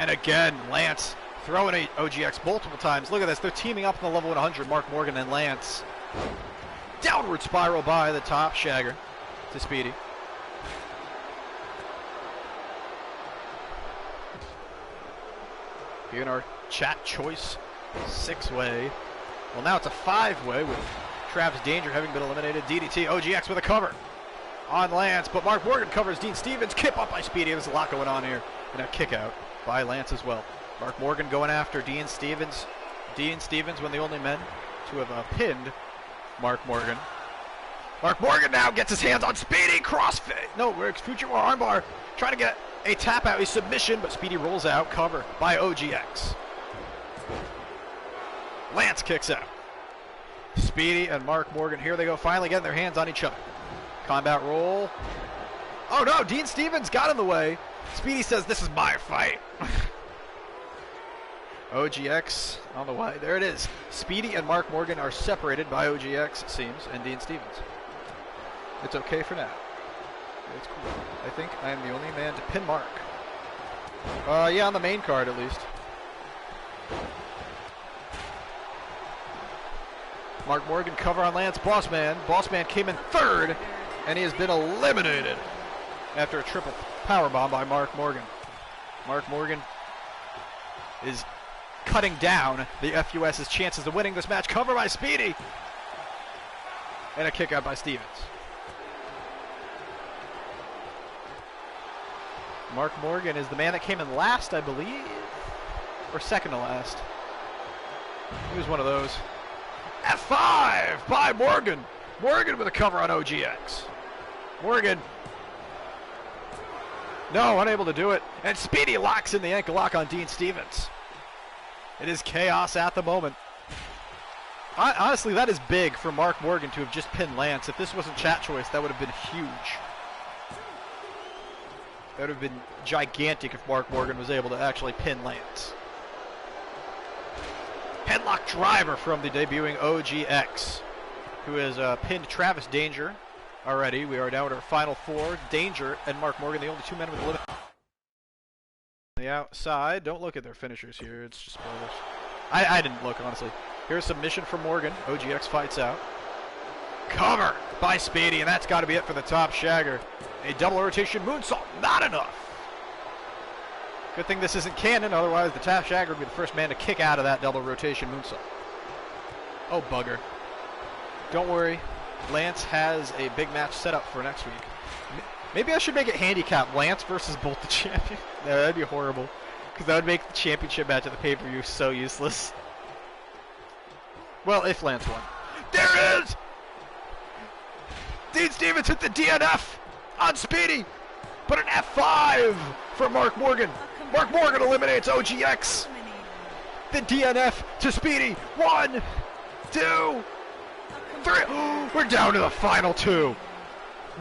And again, Lance throwing a OGX multiple times. Look at this, they're teaming up in the level 100. Mark Morgan and Lance. Downward spiral by the top shagger to Speedy. Here in our chat choice 6-way. Well, now it's a 5-way with Travis Danger having been eliminated. DDT, OGX with a cover on Lance, but Mark Morgan covers Dean Stevens. Kip up by Speedy. There's a lot going on here. And a kick out by Lance as well. Mark Morgan going after Dean Stevens. Dean Stevens, one of the only men to have pinned Mark Morgan. Mark Morgan now gets his hands on Speedy. Crossfade. No, works. Future armbar. Trying to get a tap out, a submission, but Speedy rolls out. Cover by OGX. Lance kicks out. Speedy and Mark Morgan, here they go, finally getting their hands on each other. Combat roll. Oh no, Dean Stevens got in the way. Speedy says, this is my fight. OGX on the way. There it is. Speedy and Mark Morgan are separated by OGX, it seems, and Dean Stevens. It's okay for now. It's cool. I think I am the only man to pin Mark. Yeah, on the main card at least. Mark Morgan cover on Lance. Bossman. Bossman came in third, and he has been eliminated after a triple powerbomb by Mark Morgan. Mark Morgan is cutting down the FUS's chances of winning this match. Cover by Speedy. And a kick out by Stevens. Mark Morgan is the man that came in last, I believe, or second to last. He was one of those. F5 by Morgan. Morgan with a cover on OGX. Morgan. No, unable to do it. And Speedy locks in the ankle lock on Dean Stevens. It is chaos at the moment. Honestly, that is big for Mark Morgan to have just pinned Lance. If this wasn't chat choice, that would have been huge. That would have been gigantic if Mark Morgan was able to actually pin Lance. Headlock driver from the debuting OGX, who has pinned Travis Danger already. We are now at our final four. Danger and Mark Morgan, the only two men with the limit. On the outside, don't look at their finishers here. It's just spoilers. I didn't look, honestly. Here's a submission from Morgan. OGX fights out. Cover by Speedy, and that's got to be it for the top shagger. A double rotation moonsault, not enough. Good thing this isn't canon, otherwise the top shagger would be the first man to kick out of that double rotation moonsault. Oh, bugger. Don't worry. Lance has a big match set up for next week. Maybe I should make it handicap. Lance versus Bolt the Champion. No, that'd be horrible. Because that would make the championship match at the pay-per-view so useless. Well, if Lance won. There it is! Dean Stevens hit the DNF on Speedy. But an F5 for Mark Morgan. Mark Morgan eliminates OGX. The DNF to Speedy. 1, 2, 3. We're down to the final two.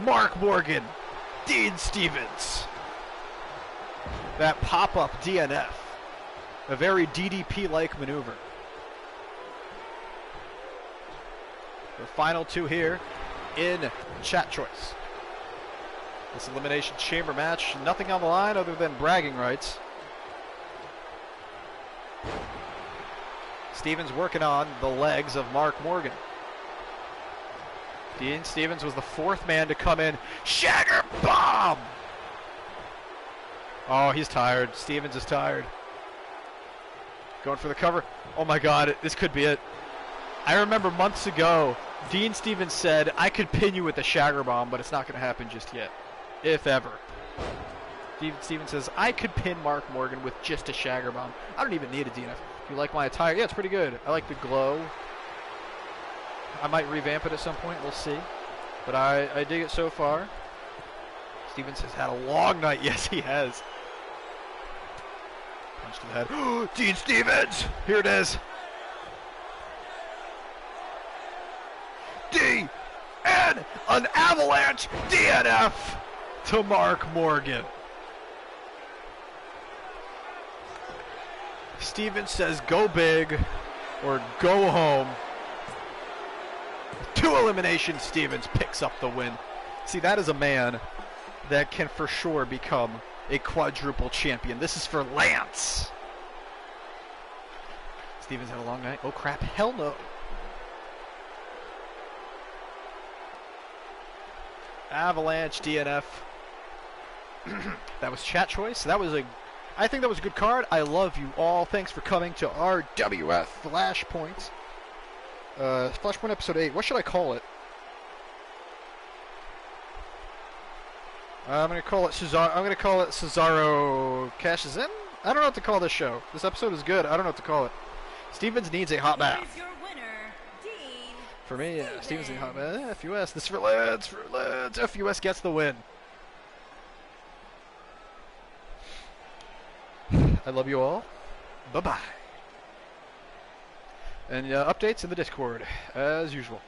Mark Morgan, Dean Stevens. That pop-up DNF. A very DDP-like maneuver. The final two here in chat choice. This elimination chamber match, nothing on the line other than bragging rights. Stevens working on the legs of Mark Morgan. Dean Stevens was the fourth man to come in. Shagger bomb! Oh, he's tired. Stevens is tired. Going for the cover. Oh my God, this could be it. I remember months ago, Dean Stevens said, I could pin you with a Shagger bomb, but it's not going to happen just yet. If ever. Dean Stevens says, I could pin Mark Morgan with just a Shagger bomb. I don't even need a DNF. If you like my attire, yeah, it's pretty good. I like the glow. I might revamp it at some point, we'll see. But I dig it so far. Stevens has had a long night. Yes, he has. Punch to the head. Dean Stevens! Here it is. and an avalanche DNF to Mark Morgan. Stevens says go big or go home. 2 eliminations, Stevens picks up the win. See, that is a man that can for sure become a quadruple champion. This is for Lance. Stevens had a long night. Oh crap, hell no. Avalanche DNF. That was chat choice. I think that was a good card. I love you all. Thanks for coming to our WF Flashpoint. Flashpoint episode 8. What should I call it? I'm gonna call it Cesaro cashes in. I don't know what to call this show. This episode is good. I don't know what to call it. Stevens needs a hot bath. For me, yeah, Stevens needs a hot bath. FUS. This is for Lance. FUS gets the win. I love you all. Bye-bye. And updates in the Discord, as usual.